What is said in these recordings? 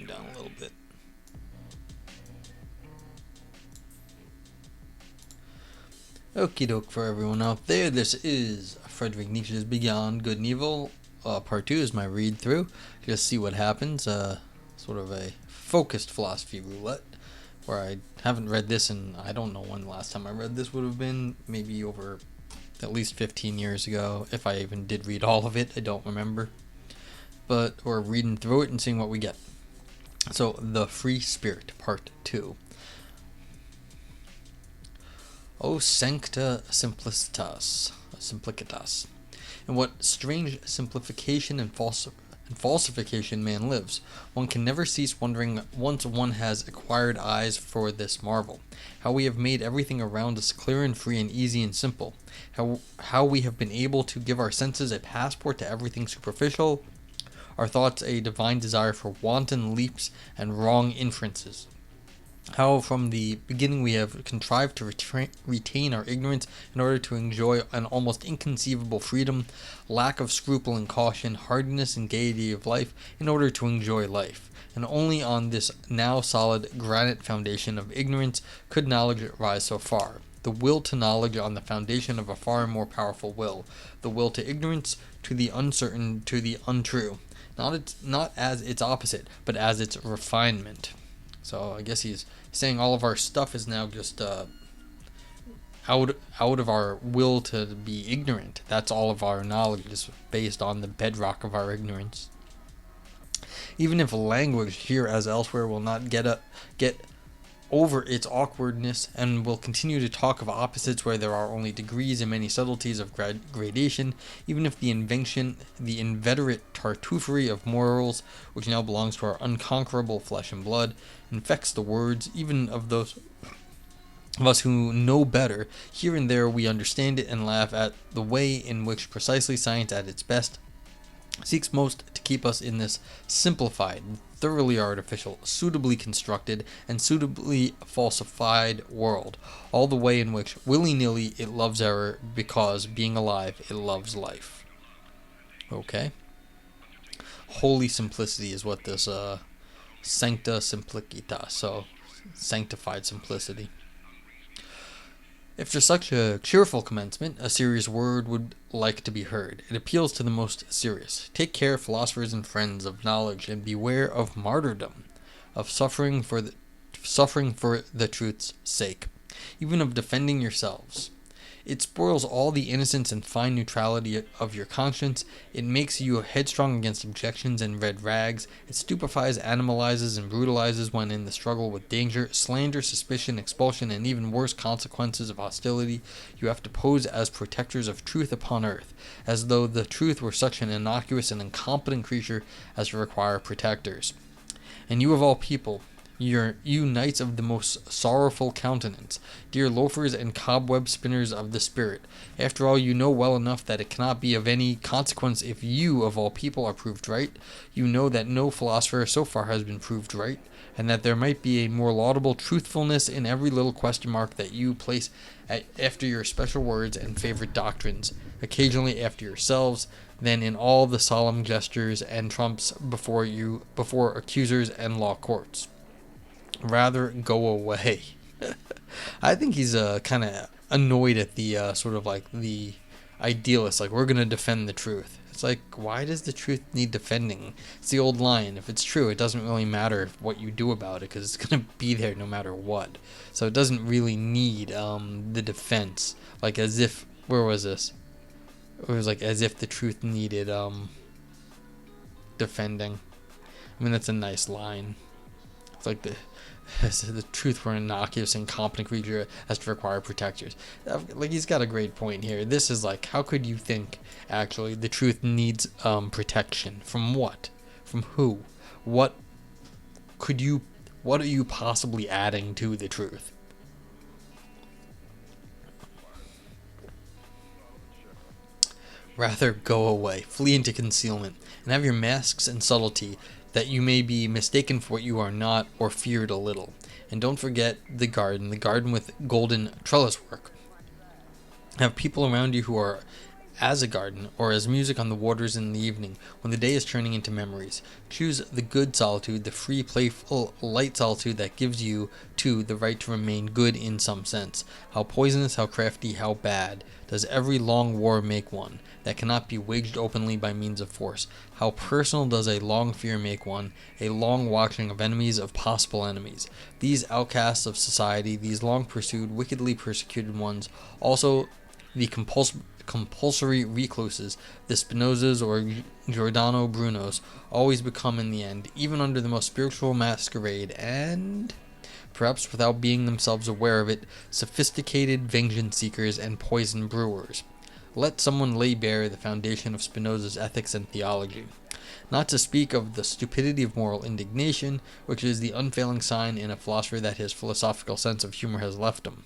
volume down a little bit. Okie doke for everyone out there. This is Friedrich Nietzsche's Beyond Good and Evil. Part 2 is my read through. Just see what happens. Sort of a focused philosophy roulette, where I haven't read this in, I don't know when the last time I read this would have been. Maybe over at least 15 years ago. If I even did read all of it, I don't remember. But we're reading through it and seeing what we get. So, The Free Spirit, Part 2. O sancta simplicitas, in what strange simplification and falsification man lives. One can never cease wondering, once one has acquired eyes for this marvel, how we have made everything around us clear and free and easy and simple, how we have been able to give our senses a passport to everything superficial, our thoughts a divine desire for wanton leaps and wrong inferences. How from the beginning we have contrived to retain our ignorance in order to enjoy an almost inconceivable freedom, lack of scruple and caution, hardiness and gaiety of life in order to enjoy life. And only on this now solid granite foundation of ignorance could knowledge rise so far. The will to knowledge on the foundation of a far more powerful will. The will to ignorance, to the uncertain, to the untrue. Not as its opposite, but as its refinement. So I guess he's saying all of our stuff is now just out of our will to be ignorant. That's all of our knowledge is based on the bedrock of our ignorance. Even if language here as elsewhere will not get over its awkwardness and will continue to talk of opposites where there are only degrees and many subtleties of gradation, even if the inveterate tartuffery of morals, which now belongs to our unconquerable flesh and blood, infects the words, even of those of us who know better, here and there we understand it and laugh at the way in which precisely science at its best seeks most to keep us in this simplified, thoroughly artificial, suitably constructed, and suitably falsified world, all the way in which, willy-nilly, it loves error because, being alive, it loves life. Okay? Holy simplicity is what this, sancta simplicitas, so sanctified simplicity. After such a cheerful commencement, a serious word would like to be heard. It appeals to the most serious. Take care, philosophers and friends of knowledge, and beware of martyrdom, of suffering for the truth's sake, even of defending yourselves. It spoils all the innocence and fine neutrality of your conscience. It makes you headstrong against objections and red rags. It stupefies, animalizes, and brutalizes when in the struggle with danger, slander, suspicion, expulsion, and even worse consequences of hostility. You have to pose as protectors of truth upon earth, as though the truth were such an innocuous and incompetent creature as to require protectors. And you of all people, you knights of the most sorrowful countenance, dear loafers and cobweb spinners of the spirit, after all you know well enough that it cannot be of any consequence if you, of all people, are proved right. You know that no philosopher so far has been proved right, and that there might be a more laudable truthfulness in every little question mark that you place after your special words and favorite doctrines, occasionally after yourselves, than in all the solemn gestures and trumps before accusers and law courts. Rather go away. I think he's kind of annoyed at the sort of like the idealist, like we're going to defend the truth. It's like, why does the truth need defending? It's the old line. If it's true, it doesn't really matter what you do about it because it's going to be there no matter what. So it doesn't really need the defense. Like as if, where was this? It was like as if the truth needed defending. I mean, that's a nice line. It's like the truth were an innocuous, incompetent creature as to require protectors. Like, he's got a great point here. This is like, how could you think, actually, the truth needs protection? From what? From who? What are you possibly adding to the truth? Rather go away, flee into concealment, and have your masks and subtlety, that you may be mistaken for what you are not, or feared a little. And don't forget the garden with golden trellis work. Have people around you who are as a garden, or as music on the waters in the evening, when the day is turning into memories. Choose the good solitude, the free, playful, light solitude that gives you, too, the right to remain good in some sense. How poisonous, how crafty, how bad does every long war make one, that cannot be waged openly by means of force. How personal does a long fear make one, a long watching of enemies, of possible enemies. These outcasts of society, these long pursued, wickedly persecuted ones, also the compulsory recluses, the Spinozas or Giordano Brunos, always become in the end, even under the most spiritual masquerade, and, perhaps without being themselves aware of it, sophisticated vengeance seekers and poison brewers. Let someone lay bare the foundation of Spinoza's ethics and theology. Not to speak of the stupidity of moral indignation, which is the unfailing sign in a philosopher that his philosophical sense of humor has left him.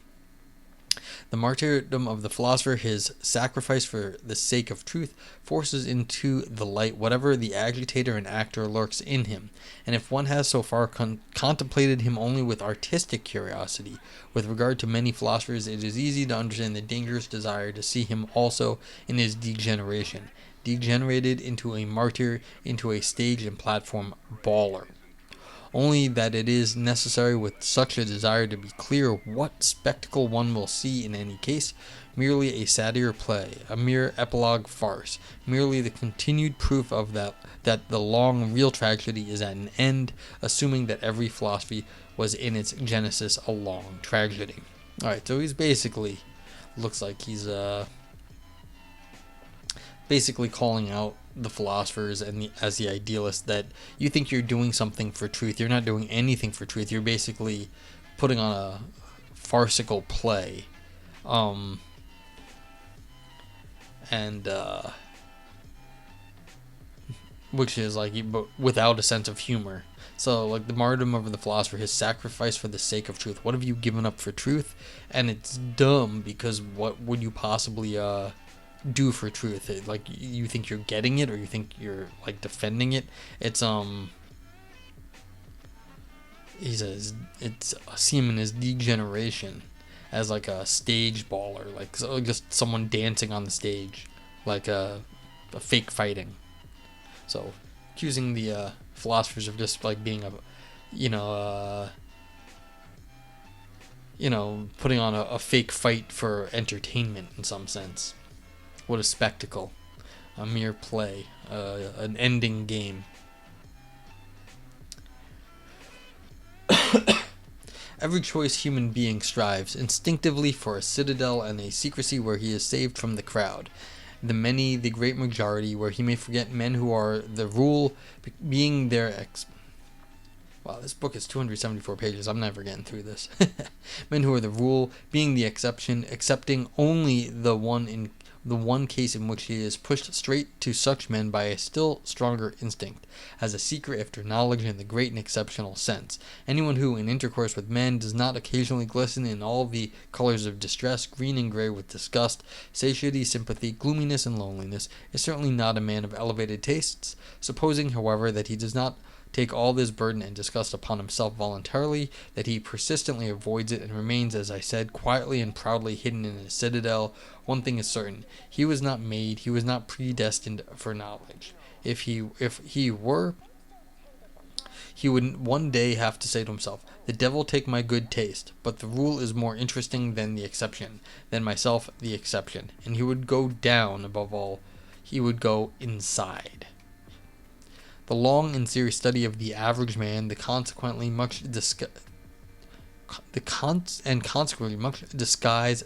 The martyrdom of the philosopher, his sacrifice for the sake of truth, forces into the light whatever the agitator and actor lurks in him, and if one has so far contemplated him only with artistic curiosity, with regard to many philosophers it is easy to understand the dangerous desire to see him also in his degeneration, degenerated into a martyr, into a stage and platform bawler. Only that it is necessary with such a desire to be clear what spectacle one will see in any case, merely a satyr play, a mere epilogue farce, merely the continued proof of that the long real tragedy is at an end, assuming that every philosophy was in its genesis a long tragedy. Alright, so he's basically, looks like he's basically calling out the philosophers and as the idealists, that you think you're doing something for truth. You're not doing anything for truth. You're basically putting on a farcical play, and which is like, but without a sense of humor. So like the martyrdom of the philosopher, his sacrifice for the sake of truth. What have you given up for truth? And it's dumb, because what would you possibly do for truth? Like, you think you're getting it, or you think you're like defending it? It's he says it's see him in his degeneration as like a stage baller, like so just someone dancing on the stage, like a fake fighting. So accusing the philosophers of just like being a putting on a fake fight for entertainment in some sense. What a spectacle. A mere play. An ending game. Every choice human being strives instinctively for a citadel and a secrecy where he is saved from the crowd. The many, the great majority, where he may forget men who are the rule, being their Wow, this book is 274 pages. I'm never getting through this. Men who are the rule, being the exception, accepting only the one case in which he is pushed straight to such men by a still stronger instinct, as a seeker after knowledge in the great and exceptional sense. Anyone who, in intercourse with men, does not occasionally glisten in all the colors of distress, green and gray with disgust, satiety, sympathy, gloominess, and loneliness, is certainly not a man of elevated tastes. Supposing, however, that he does not take all this burden and disgust upon himself voluntarily, that he persistently avoids it and remains, as I said, quietly and proudly hidden in his citadel, one thing is certain: he was not made, he was not predestined for knowledge. If he were, he would one day have to say to himself, "The devil take my good taste, but the rule is more interesting than the exception, than myself the exception," and he would go down, above all, he would go inside. The long and serious study of the average man, consequently much disguise,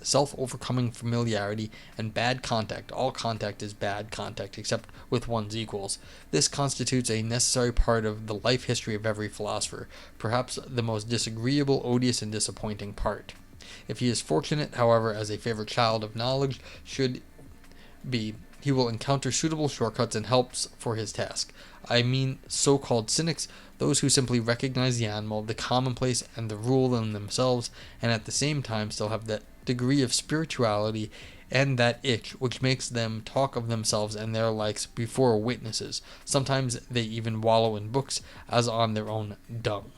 self-overcoming familiarity, and bad contact. All contact is bad contact, except with one's equals. This constitutes a necessary part of the life history of every philosopher, perhaps the most disagreeable, odious, and disappointing part. If he is fortunate, however, as a favorite child of knowledge should be, he will encounter suitable shortcuts and helps for his task. I mean so-called cynics, those who simply recognize the animal, the commonplace, and the rule in themselves, and at the same time still have that degree of spirituality and that itch which makes them talk of themselves and their likes before witnesses. Sometimes they even wallow in books as on their own dung.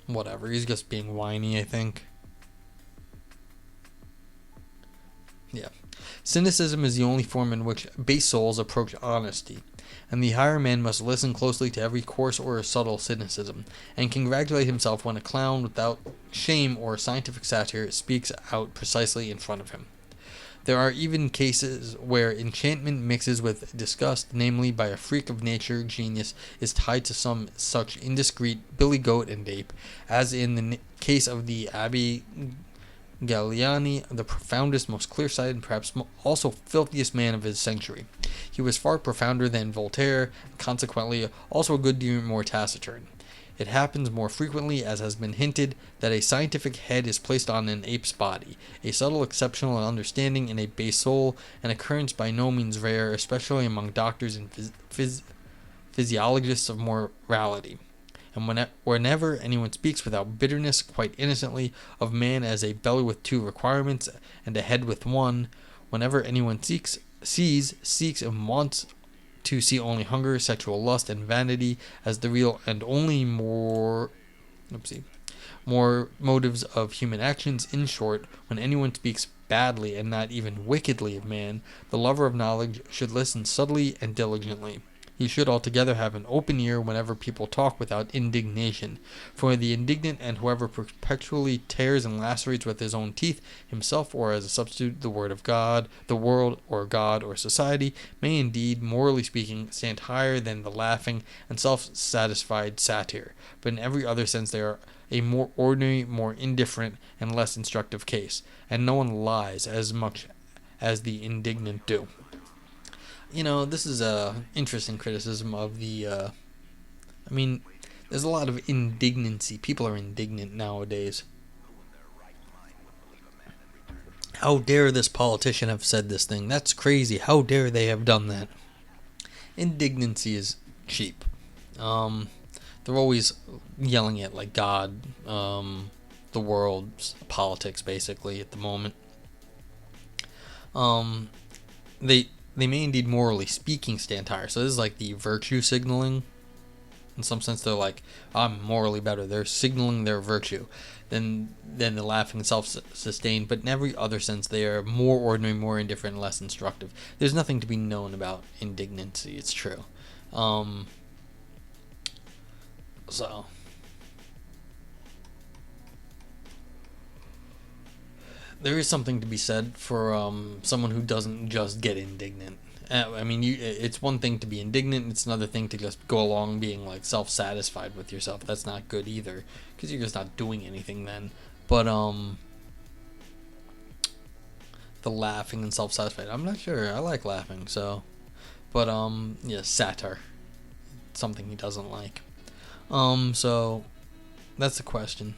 Whatever, he's just being whiny, I think. Yeah. Cynicism is the only form in which base souls approach honesty, and the higher man must listen closely to every coarse or subtle cynicism, and congratulate himself when a clown without shame or scientific satire speaks out precisely in front of him. There are even cases where enchantment mixes with disgust, namely by a freak of nature genius is tied to some such indiscreet billy goat and ape, as in the case of the Abbé Galliani, the profoundest, most clear-sighted, and perhaps also filthiest man of his century. He was far profounder than Voltaire, and consequently also a good deal more taciturn. It happens more frequently, as has been hinted, that a scientific head is placed on an ape's body, a subtle exceptional understanding in a base soul, an occurrence by no means rare, especially among doctors and physiologists of morality. And whenever anyone speaks without bitterness, quite innocently, of man as a belly with two requirements and a head with one, whenever anyone seeks, and wants to see only hunger, sexual lust, and vanity as the real and only more motives of human actions, in short, when anyone speaks badly and not even wickedly of man, the lover of knowledge should listen subtly and diligently. He should altogether have an open ear whenever people talk without indignation, for the indignant and whoever perpetually tears and lacerates with his own teeth, himself or as a substitute the word of God, the world, or God, or society, may indeed, morally speaking, stand higher than the laughing and self-satisfied satyr, but in every other sense they are a more ordinary, more indifferent, and less instructive case, and no one lies as much as the indignant do. This is a interesting criticism of the. There's a lot of indignancy. People are indignant nowadays. How dare this politician have said this thing? That's crazy. How dare they have done that? Indignancy is cheap. They're always yelling at like God, the world, politics, basically at the moment. They may indeed, morally speaking, stand higher. So this is like the virtue signaling. In some sense, they're like, I'm morally better. They're signaling their virtue than the laughing and self-sustained. But in every other sense, they are more ordinary, more indifferent, and less instructive. There's nothing to be known about indignancy. It's true. There is something to be said for someone who doesn't just get indignant. It's one thing to be indignant, it's another thing to just go along being like self-satisfied with yourself. That's not good either, because you're just not doing anything then. But the laughing and self-satisfied, I'm not sure. I like laughing, so. But satire, something he doesn't like. So that's the question.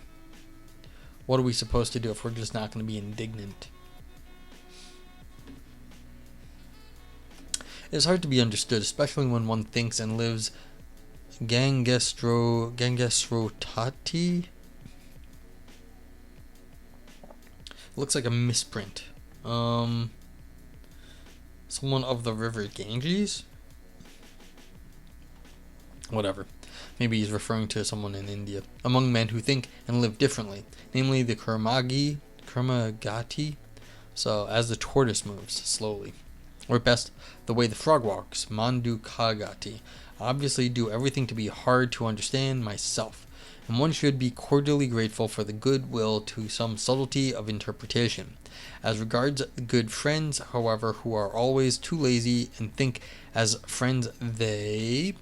What are we supposed to do if we're just not going to be indignant? It's hard to be understood, especially when one thinks and lives gangastrotati. Looks like a misprint. Someone of the river Ganges? Whatever. Maybe he's referring to someone in India. Among men who think and live differently, namely the Kurmagati. So, as the tortoise moves slowly. Or at best, the way the frog walks, Mandukagati. Obviously do everything to be hard to understand myself. And one should be cordially grateful for the goodwill to some subtlety of interpretation. As regards good friends, however, who are always too lazy and think as friends they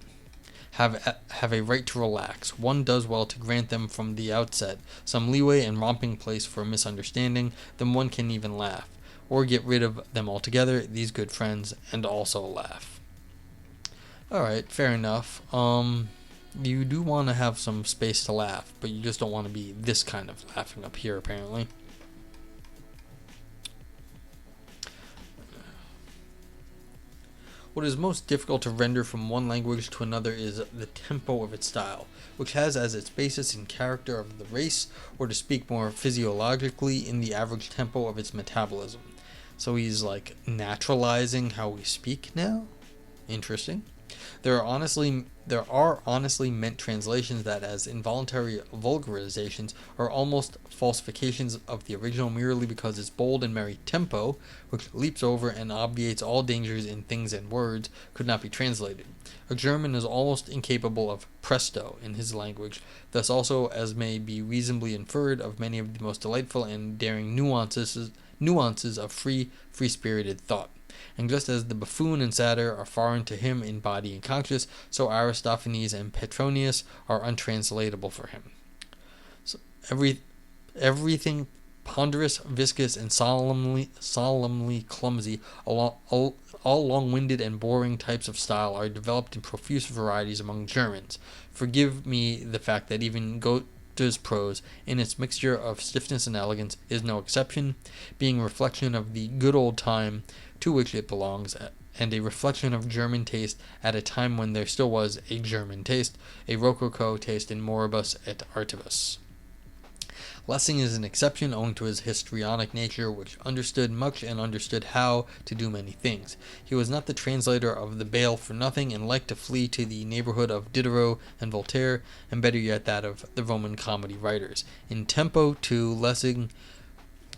have a right to relax. One does well to grant them from the outset some leeway and romping place for misunderstanding, then one can even laugh, or get rid of them altogether, these good friends, and also laugh. Alright, fair enough. You do want to have some space to laugh, but you just don't want to be this kind of laughing up here, apparently. What is most difficult to render from one language to another is the tempo of its style, which has as its basis in character of the race, or to speak more physiologically, in the average tempo of its metabolism. So he's like naturalizing how we speak now? Interesting. There are honestly meant translations that, as involuntary vulgarizations, are almost falsifications of the original merely because its bold and merry tempo, which leaps over and obviates all dangers in things and words, could not be translated. A German is almost incapable of presto in his language, thus also, as may be reasonably inferred, of many of the most delightful and daring nuances of free-spirited thought. And just as the buffoon and satyr are foreign to him in body and conscience, so Aristophanes and Petronius are untranslatable for him. So everything ponderous, viscous, and solemnly clumsy, all long-winded and boring types of style are developed in profuse varieties among Germans. Forgive me the fact that even Goethe's prose, in its mixture of stiffness and elegance, is no exception, being a reflection of the good old time to which it belongs, and a reflection of German taste at a time when there still was a German taste, a Rococo taste in moribus et artibus. Lessing is an exception owing to his histrionic nature, which understood much and understood how to do many things. He was not the translator of the Bale for nothing, and liked to flee to the neighborhood of Diderot and Voltaire, and better yet that of the Roman comedy writers. In tempo, too, Lessing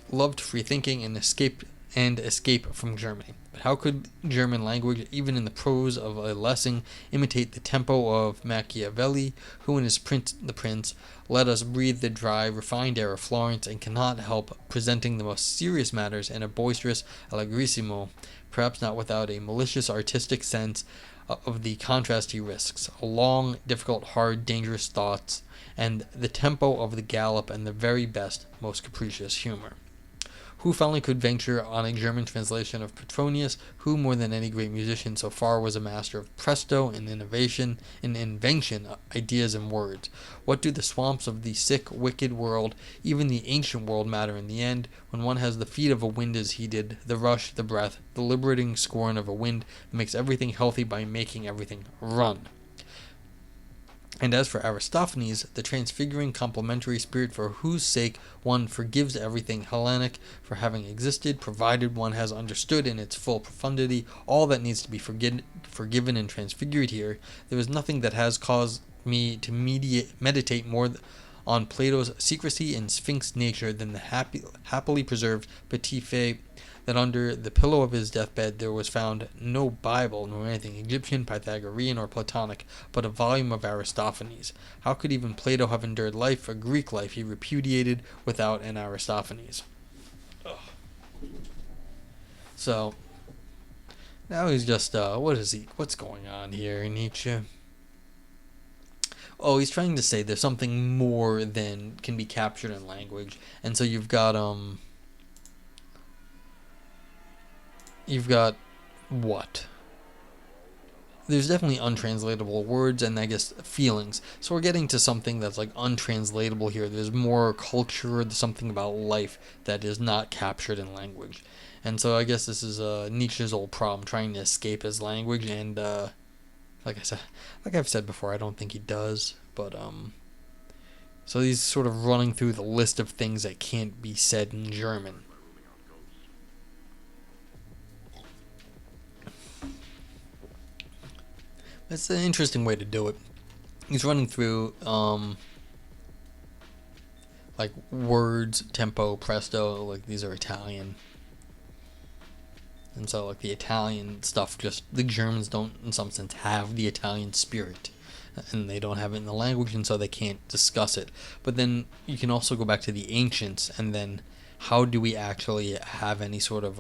loved free thinking and escape from Germany. But how could German language, even in the prose of a Lessing, imitate the tempo of Machiavelli, who in his The Prince, let us breathe the dry, refined air of Florence, and cannot help presenting the most serious matters in a boisterous allegrissimo, perhaps not without a malicious artistic sense of the contrast he risks, a long, difficult, hard, dangerous thoughts, and the tempo of the gallop, and the very best, most capricious humor. Who finally could venture on a German translation of Petronius, who more than any great musician so far was a master of presto and invention, ideas and words? What do the swamps of the sick, wicked world, even the ancient world, matter in the end, when one has the feet of a wind as he did, the rush, the breath, the liberating scorn of a wind that makes everything healthy by making everything run? And as for Aristophanes, the transfiguring complementary spirit for whose sake one forgives everything Hellenic for having existed, provided one has understood in its full profundity all that needs to be forgiven and transfigured here, there is nothing that has caused me to meditate more on Plato's secrecy and sphinx nature than the happily preserved petit fait that under the pillow of his deathbed there was found no Bible nor anything Egyptian, Pythagorean, or Platonic, but a volume of Aristophanes. How could even Plato have endured life, a Greek life he repudiated, without an Aristophanes? Ugh. So, now he's just, what's going on here, Nietzsche? Oh, he's trying to say there's something more than can be captured in language, and so you've got what? There's definitely untranslatable words and I guess feelings. So we're getting to something that's like untranslatable here. There's more culture, there's something about life that is not captured in language. And so I guess this is Nietzsche's old problem, trying to escape his language, and like I've said before, I don't think he does, but so he's sort of running through the list of things that can't be said in German. It's an interesting way to do it. He's running through like words, tempo, presto, like these are Italian. And so like the Italian stuff, just the Germans don't in some sense have the Italian spirit. And they don't have it in the language, and so they can't discuss it. But then you can also go back to the ancients, and then how do we actually have any sort of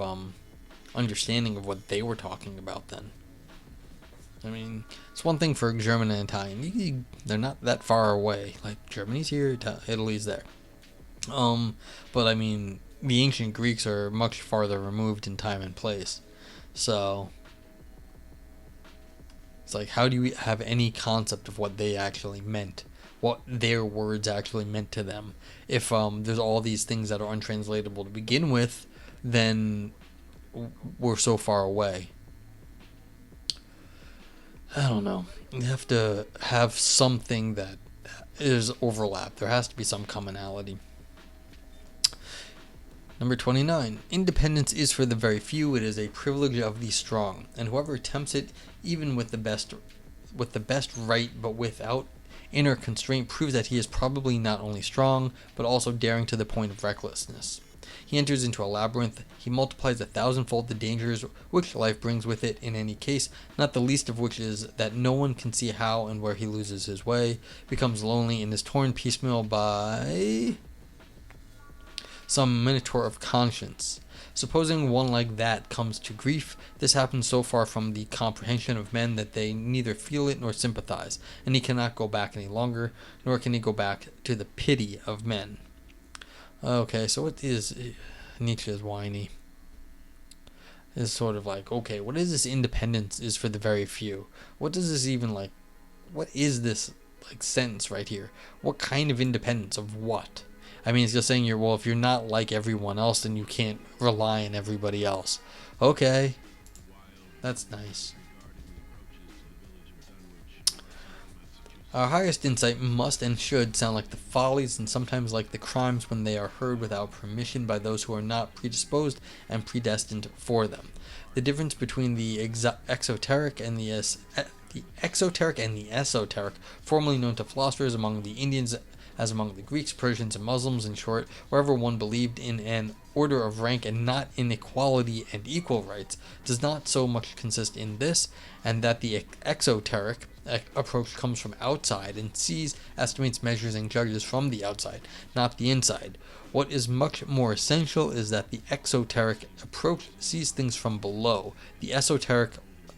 understanding of what they were talking about then? I mean, it's one thing for German and Italian. They're not that far away. Like, Germany's here, Italy's there. But I mean, the ancient Greeks are much farther removed in time and place. So, it's like, how do we have any concept of what they actually meant? What their words actually meant to them? If there's all these things that are untranslatable to begin with, then we're so far away. I don't know. You have to have something that is overlap. There has to be some commonality. Number 29. Independence is for the very few. It is a privilege of the strong, and whoever attempts it, even with the best right, but without inner constraint, proves that he is probably not only strong, but also daring to the point of recklessness. He enters into a labyrinth. He multiplies 1,000-fold the dangers which life brings with it in any case, not the least of which is that no one can see how and where he loses his way, becomes lonely, and is torn piecemeal by some minotaur of conscience. Supposing one like that comes to grief, this happens so far from the comprehension of men that they neither feel it nor sympathize, and he cannot go back any longer, nor can he go back to the pity of men. Okay, so what is Nietzsche's whiny? It's sort of like, okay, what is this independence is for the very few? What does this even like? What is this like sentence right here? What kind of independence of what? I mean, it's just saying if you're not like everyone else, then you can't rely on everybody else. Okay, that's nice. Our highest insight must and should sound like the follies and sometimes like the crimes when they are heard without permission by those who are not predisposed and predestined for them. The difference between the exoteric and the esoteric, formerly known to philosophers among the Indians as among the Greeks, Persians, and Muslims, in short, wherever one believed in an order of rank and not in equality and equal rights, does not so much consist in this, and that the exoteric approach comes from outside and sees, estimates, measures, and judges from the outside, not the inside. What is much more essential is that the exoteric approach sees things from below. The esoteric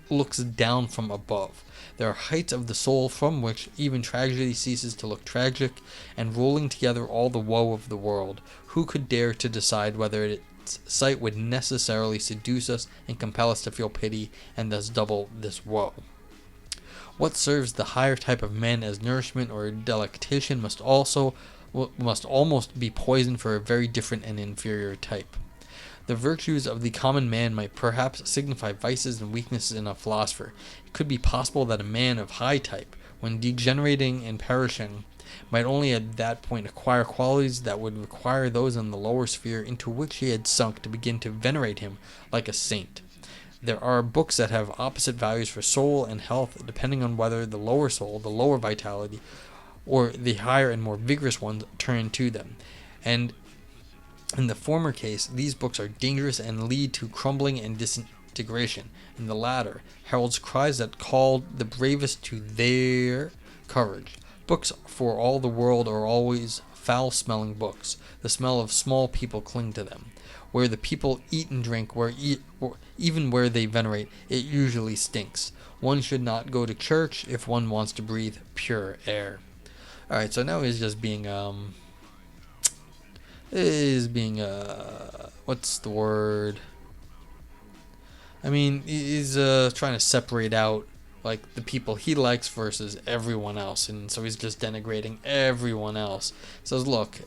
looks down from above. There are heights of the soul from which even tragedy ceases to look tragic, and rolling together all the woe of the world. Who could dare to decide whether its sight would necessarily seduce us and compel us to feel pity, and thus double this woe? What serves the higher type of men as nourishment or delectation must almost be poison for a very different and inferior type. The virtues of the common man might perhaps signify vices and weaknesses in a philosopher. It could be possible that a man of high type, when degenerating and perishing, might only at that point acquire qualities that would require those in the lower sphere into which he had sunk to begin to venerate him like a saint. There are books that have opposite values for soul and health, depending on whether the lower soul, the lower vitality, or the higher and more vigorous ones turn to them. And in the former case, these books are dangerous and lead to crumbling and disintegration. In the latter, heralds cries that call the bravest to their courage. Books for all the world are always foul-smelling books. The smell of small people cling to them. Where the people eat and drink, even where they venerate, it usually stinks. One should not go to church if one wants to breathe pure air. Alright, so now he's just being, what's the word? I mean, he's trying to separate out, like, the people he likes versus everyone else, and so he's just denigrating everyone else. He says, look,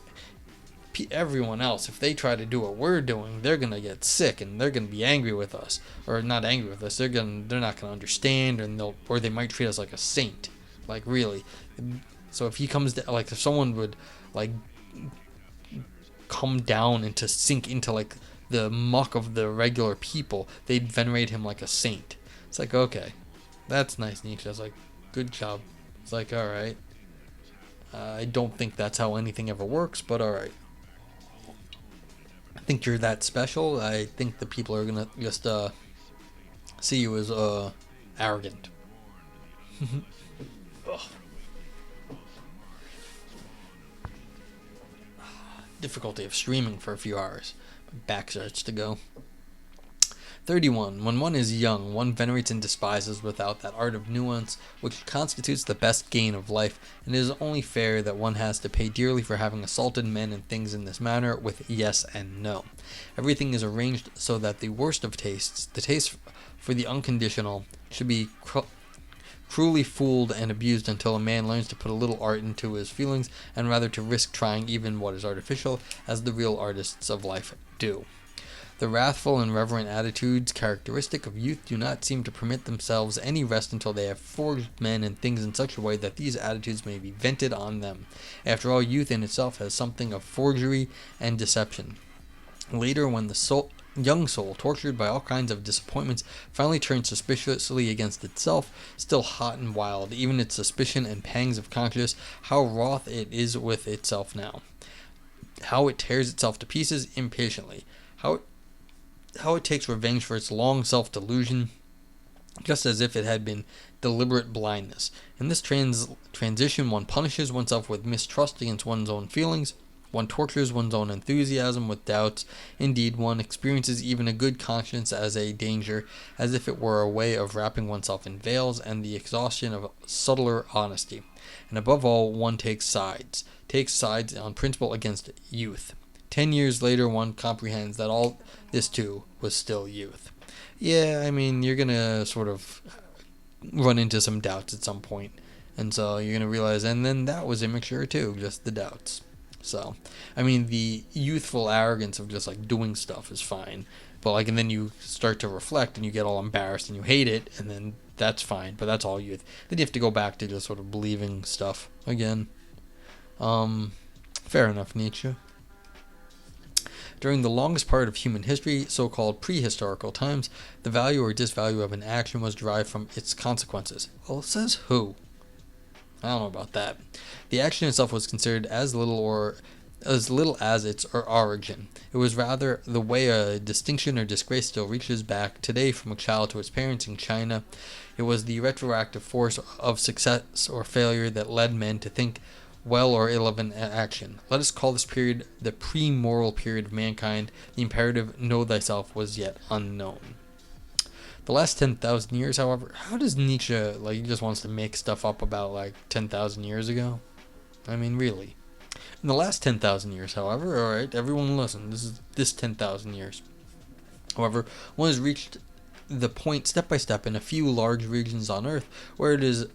everyone else, if they try to do what we're doing, they're gonna get sick and they're gonna be angry with us, or not angry with us. They're not gonna understand, or they might treat us like a saint, like really. So if he comes down, like if someone would like come down and to sink into like the muck of the regular people, they'd venerate him like a saint. It's like, okay, that's nice, Nietzsche. I was like, good job. It's like, all right. I don't think that's how anything ever works, but all right. I think you're that special. I think the people are gonna just see you as arrogant. Difficulty of streaming for a few hours. My back starts to go. 31. When one is young, one venerates and despises without that art of nuance which constitutes the best gain of life, and it is only fair that one has to pay dearly for having assaulted men and things in this manner with yes and no. Everything is arranged so that the worst of tastes, the taste for the unconditional, should be cruelly fooled and abused until a man learns to put a little art into his feelings, and rather to risk trying even what is artificial, as the real artists of life do. The wrathful and reverent attitudes characteristic of youth do not seem to permit themselves any rest until they have forged men and things in such a way that these attitudes may be vented on them. After all, youth in itself has something of forgery and deception. Later, when the young soul, tortured by all kinds of disappointments, finally turns suspiciously against itself, still hot and wild, even its suspicion and pangs of conscience, how wroth it is with itself now. How it tears itself to pieces impatiently. How it takes revenge for its long self-delusion, just as if it had been deliberate blindness. In this transition, one punishes oneself with mistrust against one's own feelings. One tortures one's own enthusiasm with doubts. Indeed, one experiences even a good conscience as a danger, as if it were a way of wrapping oneself in veils and the exhaustion of subtler honesty. And above all, one takes sides on principle against youth. 10 years later, one comprehends that all this too was still youth. Yeah, I mean, you're gonna sort of run into some doubts at some point, and so you're gonna realize, and then that was immature too, just the doubts. So, I mean, the youthful arrogance of just like doing stuff is fine, but like, and then you start to reflect and you get all embarrassed and you hate it, and then that's fine, but that's all youth. Then you have to go back to just sort of believing stuff again. Fair enough, Nietzsche. During the longest part of human history, so-called prehistorical times, the value or disvalue of an action was derived from its consequences. Well, it says who? I don't know about that. The action itself was considered as little as its origin. It was rather the way a distinction or disgrace still reaches back today from a child to its parents in China. It was the retroactive force of success or failure that led men to think well or ill of an action. Let us call this period the pre-moral period of mankind. The imperative know thyself was yet unknown. The last 10,000 years, however, how does Nietzsche, he just wants to make stuff up about 10,000 years ago? I mean, really. In the last 10,000 years, however, alright, everyone listen, this 10,000 years. However, one has reached the point step by step in a few large regions on Earth where it is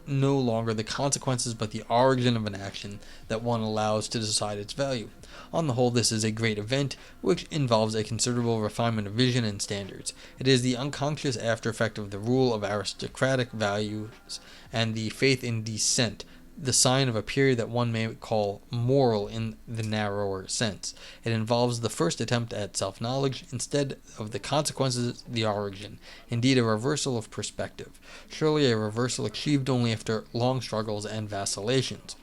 no longer the consequences but the origin of an action that one allows to decide its value. On the whole, this is a great event which involves a considerable refinement of vision and standards. It is the unconscious after effect of the rule of aristocratic values and the faith in descent, the sign of a period that one may call moral in the narrower sense. It involves the first attempt at self-knowledge instead of the consequences, the origin. Indeed, a reversal of perspective. Surely a reversal achieved only after long struggles and vacillations.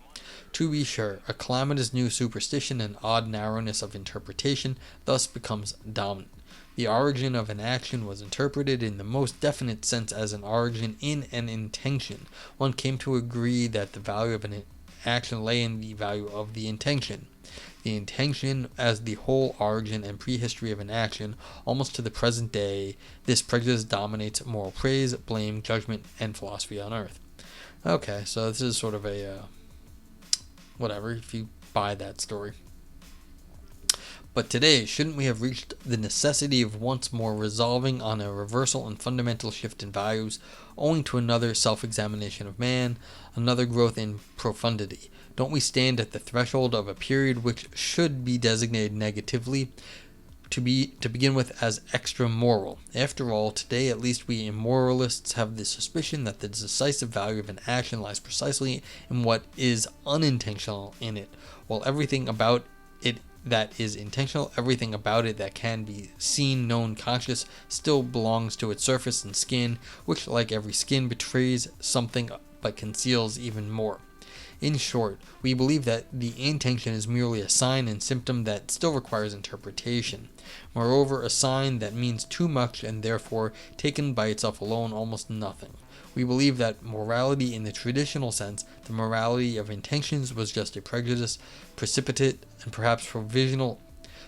To be sure, a calamitous new superstition and odd narrowness of interpretation thus becomes dominant. The origin of an action was interpreted in the most definite sense as an origin in an intention. One came to agree that the value of an action lay in the value of the intention. The intention as the whole origin and prehistory of an action, almost to the present day, this prejudice dominates moral praise, blame, judgment, and philosophy on earth. Okay, so this is sort of a, whatever, if you buy that story. But today, shouldn't we have reached the necessity of once more resolving on a reversal and fundamental shift in values, owing to another self-examination of man, another growth in profundity? Don't we stand at the threshold of a period which should be designated negatively, to begin with, as extra-moral? After all, today at least we immoralists have the suspicion that the decisive value of an action lies precisely in what is unintentional in it, while everything about it that is intentional, everything about it that can be seen, known, conscious, still belongs to its surface and skin, which, like every skin, betrays something but conceals even more. In short, we believe that the intention is merely a sign and symptom that still requires interpretation. Moreover, a sign that means too much and therefore, taken by itself alone, almost nothing. We believe that morality in the traditional sense, the morality of intentions, was just a prejudice, precipitate and perhaps provisional,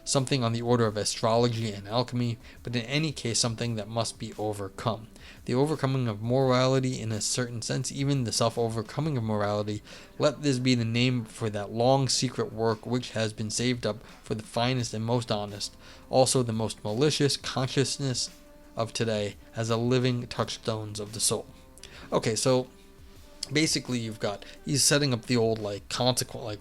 something on the order of astrology and alchemy, but in any case something that must be overcome. The overcoming of morality in a certain sense, even the self-overcoming of morality, let this be the name for that long secret work which has been saved up for the finest and most honest, also the most malicious consciousness of today as a living touchstones of the soul. Okay, so basically he's setting up the old consequentialist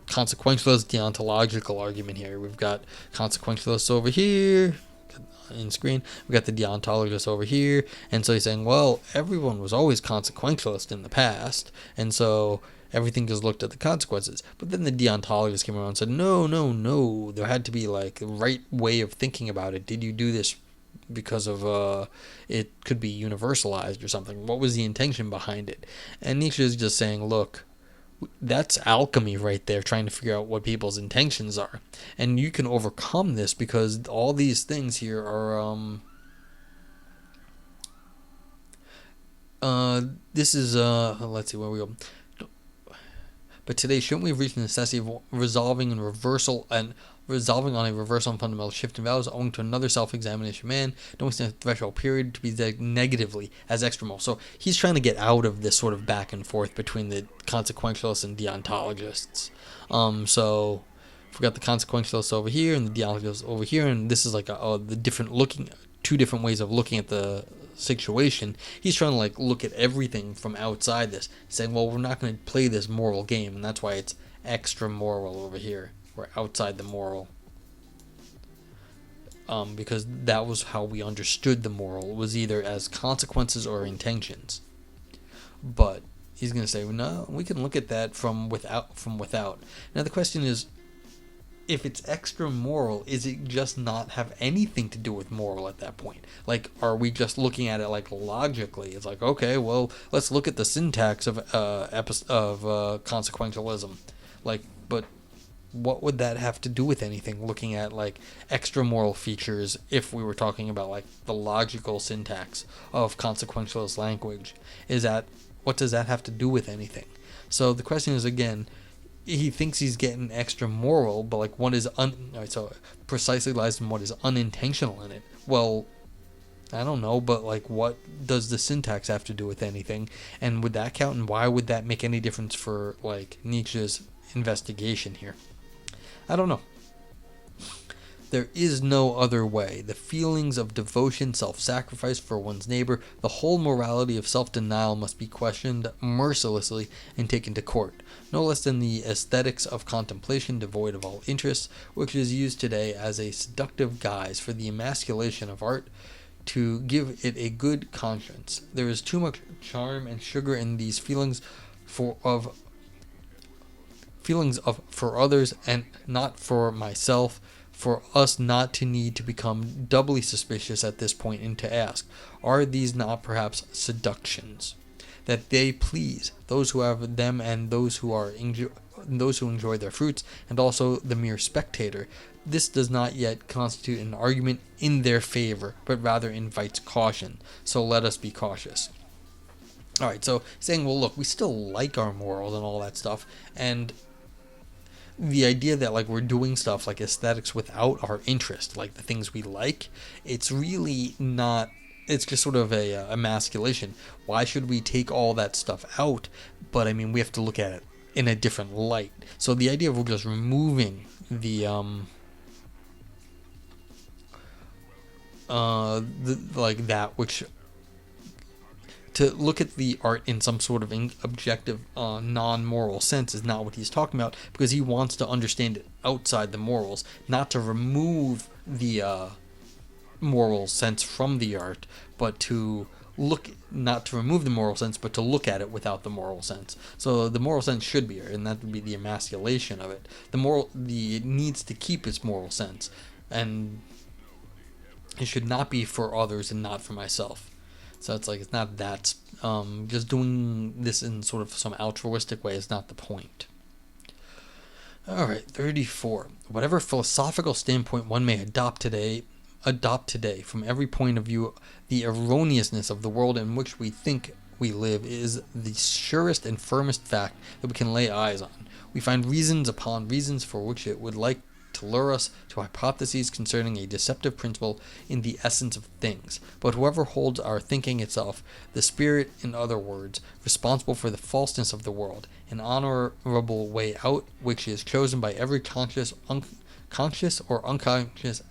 deontological argument here. We've got consequentialists over here in screen, we got the deontologists over here, and so he's saying, well, everyone was always consequentialist in the past, and so everything just looked at the consequences. But then the deontologists came around and said, no, there had to be like the right way of thinking about it. Did you do this because of it could be universalized or something? What was the intention behind it? And Nietzsche is just saying, look, that's alchemy right there, trying to figure out what people's intentions are. And you can overcome this because all these things here are this is let's see where we go. But today, shouldn't we have reached the necessity of resolving on a reversal and fundamental shift in values owing to another self-examination? Man, don't extend the threshold period to be negatively as extramoral. So he's trying to get out of this sort of back and forth between the consequentialists and deontologists. So we've got the consequentialists over here and the deontologists over here, and this is like two different ways of looking at the situation. He's trying to like look at everything from outside this, saying, well, we're not going to play this moral game, and that's why it's extra moral over here. We're outside the moral. Because that was how we understood the moral. It was either as consequences or intentions. But he's going to say, no, we can look at that from without. Now the question is, if it's extra moral, is it just not have anything to do with moral at that point? Like, are we just looking at it like logically? It's like, okay, well, let's look at the syntax of consequentialism. Like, but what would that have to do with anything? Looking at like extra moral features, if we were talking about like the logical syntax of consequentialist language, what does that have to do with anything? So the question is again, he thinks he's getting extra moral, but like what is so precisely lies in what is unintentional in it. Well, I don't know, but like what does the syntax have to do with anything? And would that count? And why would that make any difference for like Nietzsche's investigation here? I don't know. There is no other way. The feelings of devotion, self-sacrifice for one's neighbor, the whole morality of self-denial must be questioned mercilessly and taken to court, no less than the aesthetics of contemplation devoid of all interest, which is used today as a seductive guise for the emasculation of art to give it a good conscience. There is too much charm and sugar in these feelings for others and not for myself, for us not to need to become doubly suspicious at this point and to ask, are these not perhaps seductions? That they please those who have them and those who enjoy their fruits, and also the mere spectator. This does not yet constitute an argument in their favor, but rather invites caution. So let us be cautious. Alright, so saying, well, look, we still like our morals and all that stuff, and the idea that like we're doing stuff like aesthetics without our interest, like the things we like, it's really not. It's just sort of a emasculation. Why should we take all that stuff out? But I mean, we have to look at it in a different light. So the idea of just removing the like that which. To look at the art in some sort of objective, non-moral sense is not what he's talking about, because he wants to understand it outside the morals, not to remove the moral sense from the art, but to not to remove the moral sense, but to look at it without the moral sense. So the moral sense should be here, and that would be the emasculation of it. It needs to keep its moral sense, and it should not be for others and not for myself. So it's like, it's not that, just doing this in sort of some altruistic way is not the point. Alright, 34. Whatever philosophical standpoint one may adopt today, from every point of view, the erroneousness of the world in which we think we live is the surest and firmest fact that we can lay eyes on. We find reasons upon reasons for which it would like to lure us to hypotheses concerning a deceptive principle in the essence of things. But whoever holds our thinking itself, the spirit, in other words, responsible for the falseness of the world, an honorable way out which is chosen by every conscious or unconscious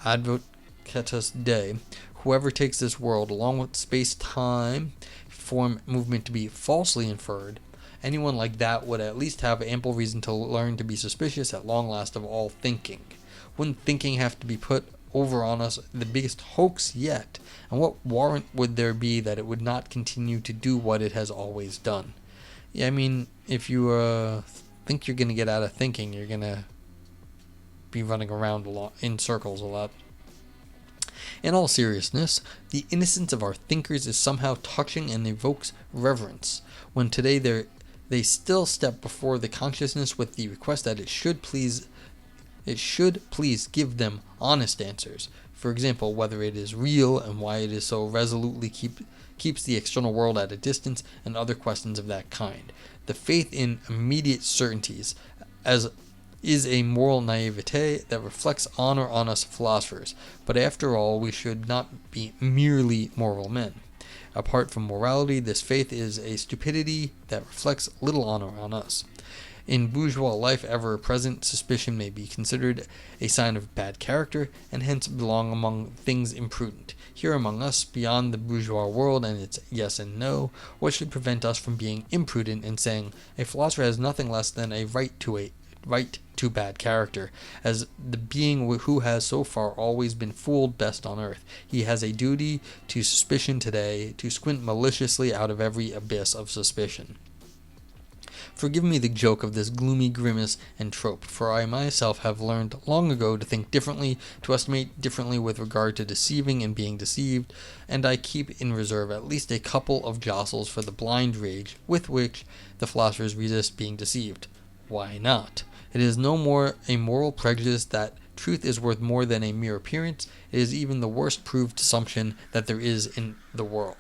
advocatus Dei, whoever takes this world, along with space-time, form movement to be falsely inferred, anyone like that would at least have ample reason to learn to be suspicious at long last of all thinking. Wouldn't thinking have to be put over on us the biggest hoax yet? And what warrant would there be that it would not continue to do what it has always done? Yeah, I mean, if you think you're gonna get out of thinking, you're gonna be running around a lot in circles a lot. In all seriousness, the innocence of our thinkers is somehow touching and evokes reverence. When today they still step before the consciousness with the request that it should please give them honest answers. For example, whether it is real and why it is so resolutely keeps the external world at a distance, and other questions of that kind. The faith in immediate certainties as is a moral naivete that reflects honor on us philosophers, but after all, we should not be merely moral men. Apart from morality, this faith is a stupidity that reflects little honor on us. In bourgeois life, ever-present suspicion may be considered a sign of bad character, and hence belong among things imprudent. Here among us, beyond the bourgeois world and its yes and no, what should prevent us from being imprudent and saying, a philosopher has nothing less than a right to bad character, as the being who has so far always been fooled best on earth. He has a duty to suspicion today, to squint maliciously out of every abyss of suspicion. Forgive me the joke of this gloomy grimace and trope, for I myself have learned long ago to think differently, to estimate differently with regard to deceiving and being deceived, and I keep in reserve at least a couple of jostles for the blind rage with which the philosophers resist being deceived. Why not? It is no more a moral prejudice that truth is worth more than a mere appearance. It is even the worst proved assumption that there is in the world.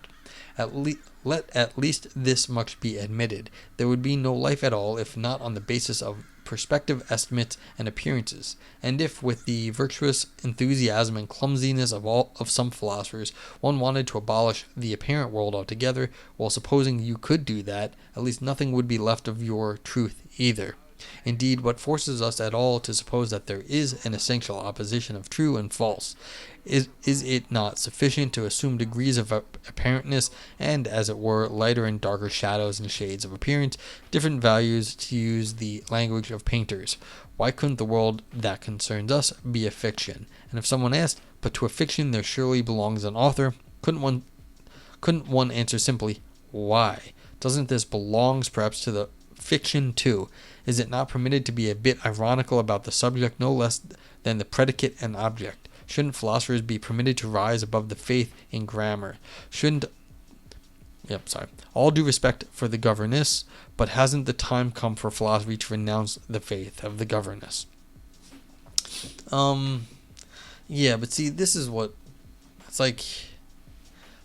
Let at least this much be admitted. There would be no life at all if not on the basis of perspective estimates and appearances, and if with the virtuous enthusiasm and clumsiness of some philosophers one wanted to abolish the apparent world altogether, well, supposing you could do that, at least nothing would be left of your truth either. Indeed, what forces us at all to suppose that there is an essential opposition of true and false? Is it not sufficient to assume degrees of apparentness and, as it were, lighter and darker shadows and shades of appearance, different values, to use the language of painters? Why couldn't the world that concerns us be a fiction? And if someone asked, but to a fiction there surely belongs an author, couldn't one answer simply, why? Doesn't this belongs perhaps to the fiction too? Is it not permitted to be a bit ironical about the subject no less than the predicate and object? Shouldn't philosophers be permitted to rise above the faith in grammar? All due respect for the governess, but hasn't the time come for philosophy to renounce the faith of the governess? Yeah, but see, this is what it's like.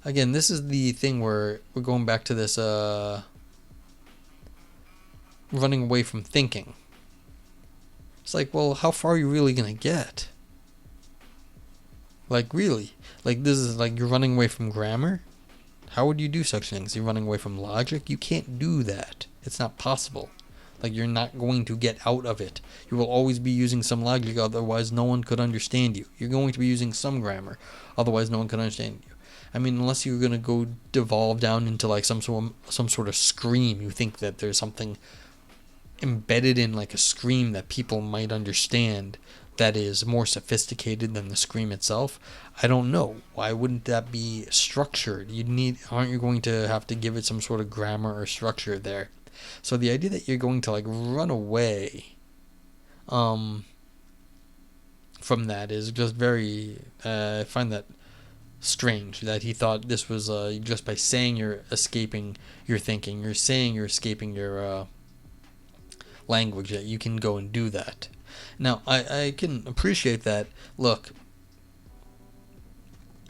Again, this is the thing where we're going back to this running away from thinking. It's like, well, how far are you really gonna get? Like, really? Like, this is like you're running away from grammar? How would you do such things? You're running away from logic? You can't do that. It's not possible. Like, you're not going to get out of it. You will always be using some logic, otherwise no one could understand you. You're going to be using some grammar, otherwise no one could understand you. I mean, unless you're going to go devolve down into like some sort of scream, you think that there's something embedded in like a scream that people might understand that is more sophisticated than the scream itself. I don't know. Why wouldn't that be structured? Aren't you going to have to give it some sort of grammar or structure there? So the idea that you're going to like run away from that is just very I find that strange that he thought this was just by saying you're escaping your thinking, you're saying you're escaping your language, that you can go and do that. Now, I can appreciate that. Look,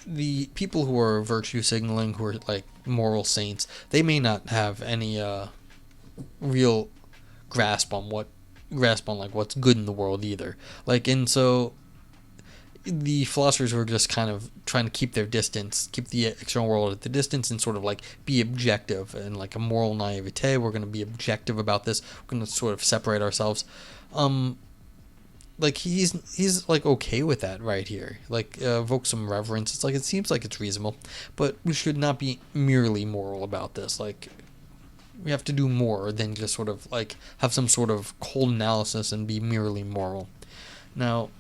the people who are virtue signaling, who are like moral saints, they may not have any real grasp on like what's good in the world either. Like, and so the philosophers were just kind of trying to keep their distance, keep the external world at the distance, and sort of like be objective and like a moral naivete. We're going to be objective about this. We're going to sort of separate ourselves. Like he's like okay with that right here. Like evoke some reverence. It's like it seems like it's reasonable, but we should not be merely moral about this. Like we have to do more than just sort of like have some sort of cold analysis and be merely moral. Now,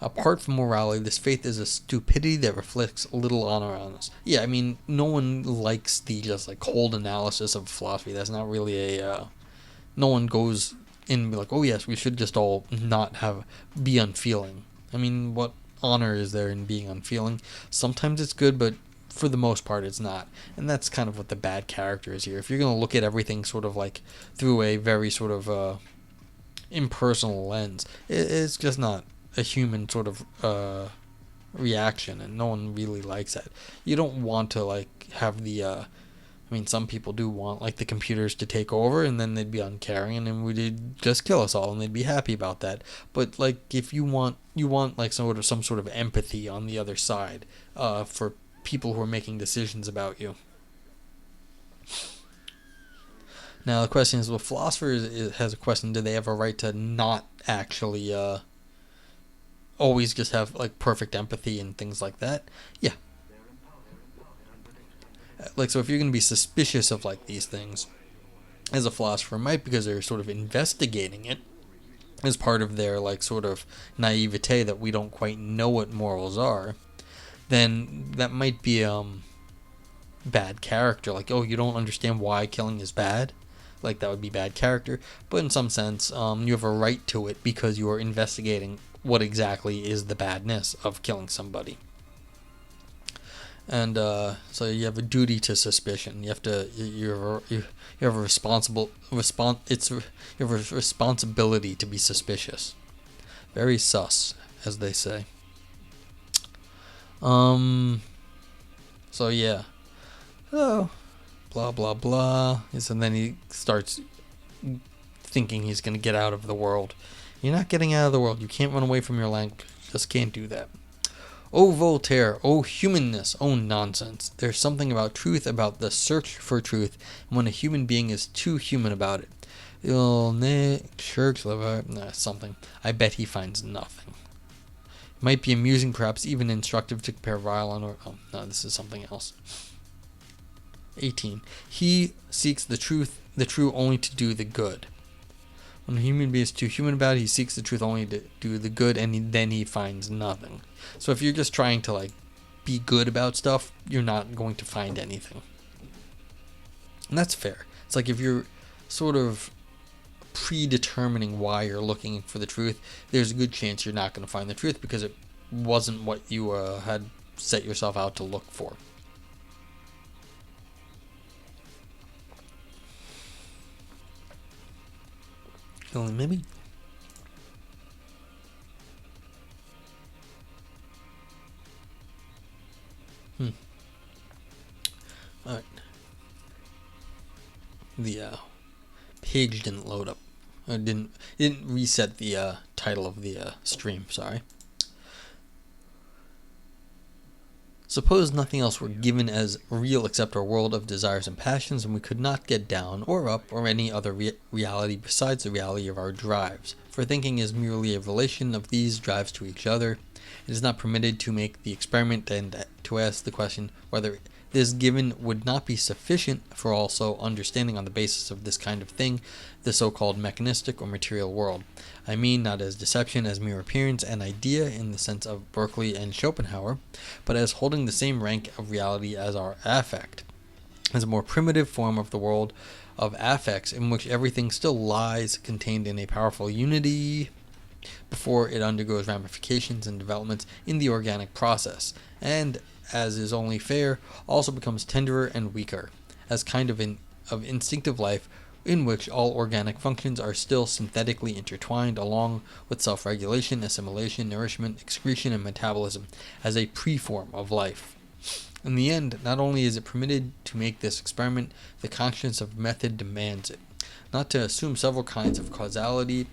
Apart from morality, this faith is a stupidity that reflects little honor on us. Yeah, I mean, no one likes the just like cold analysis of philosophy. That's not really a. No one goes in and be like, oh yes, we should just all not be unfeeling. I mean, what honor is there in being unfeeling? Sometimes it's good, but for the most part, it's not. And that's kind of what the bad character is here. If you're going to look at everything sort of like through a very sort of impersonal lens, it's just not a human sort of reaction, and no one really likes that. You don't want to like have the I mean, some people do want like the computers to take over, and then they'd be uncaring, and then would just kill us all, and they'd be happy about that. But like, if you want like some sort of empathy on the other side, for people who are making decisions about you. Now the question is, well, philosophers has a question: do they have a right to not actually always just have like perfect empathy and things like that? Yeah. Like, so if you're going to be suspicious of like these things as a philosopher, might because they're sort of investigating it as part of their like sort of naivete that we don't quite know what morals are, then that might be bad character. Like, oh, you don't understand why killing is bad? Like, that would be bad character. But in some sense, you have a right to it because you are investigating what exactly is the badness of killing somebody. And so you have a duty to suspicion. You have to you have a responsibility to be suspicious. Very sus, as they say. So yeah. Oh, blah blah blah. And then he starts thinking he's gonna get out of the world. You're not getting out of the world. You can't run away from your language. Just can't do that. Oh, Voltaire, oh, humanness, oh, nonsense. There's something about truth, about the search for truth, and when a human being is too human about it. Something. I bet he finds nothing. It might be amusing, perhaps even instructive to compare violin or... Oh, no, this is something else. 18. He seeks the true only to do the good. When a human being is too human about it, he seeks the truth only to do the good, and then he finds nothing. So if you're just trying to like be good about stuff, you're not going to find anything. And that's fair. It's like if you're sort of predetermining why you're looking for the truth, there's a good chance you're not going to find the truth because it wasn't what you had set yourself out to look for. Maybe. Alright. The page didn't load up. It didn't reset the title of the stream, sorry. Suppose nothing else were given as real except our world of desires and passions, and we could not get down or up or any other reality besides the reality of our drives. For thinking is merely a relation of these drives to each other. It is not permitted to make the experiment and to ask the question whether this given would not be sufficient for also understanding on the basis of this kind of thing the so-called mechanistic or material world. I mean not as deception, as mere appearance and idea in the sense of Berkeley and Schopenhauer, but as holding the same rank of reality as our affect, as a more primitive form of the world of affects in which everything still lies contained in a powerful unity before it undergoes ramifications and developments in the organic process, and, as is only fair, also becomes tenderer and weaker, as kind of instinctive life in which all organic functions are still synthetically intertwined along with self-regulation, assimilation, nourishment, excretion, and metabolism as a preform of life. In the end, not only is it permitted to make this experiment, the conscience of method demands it, not to assume several kinds of causality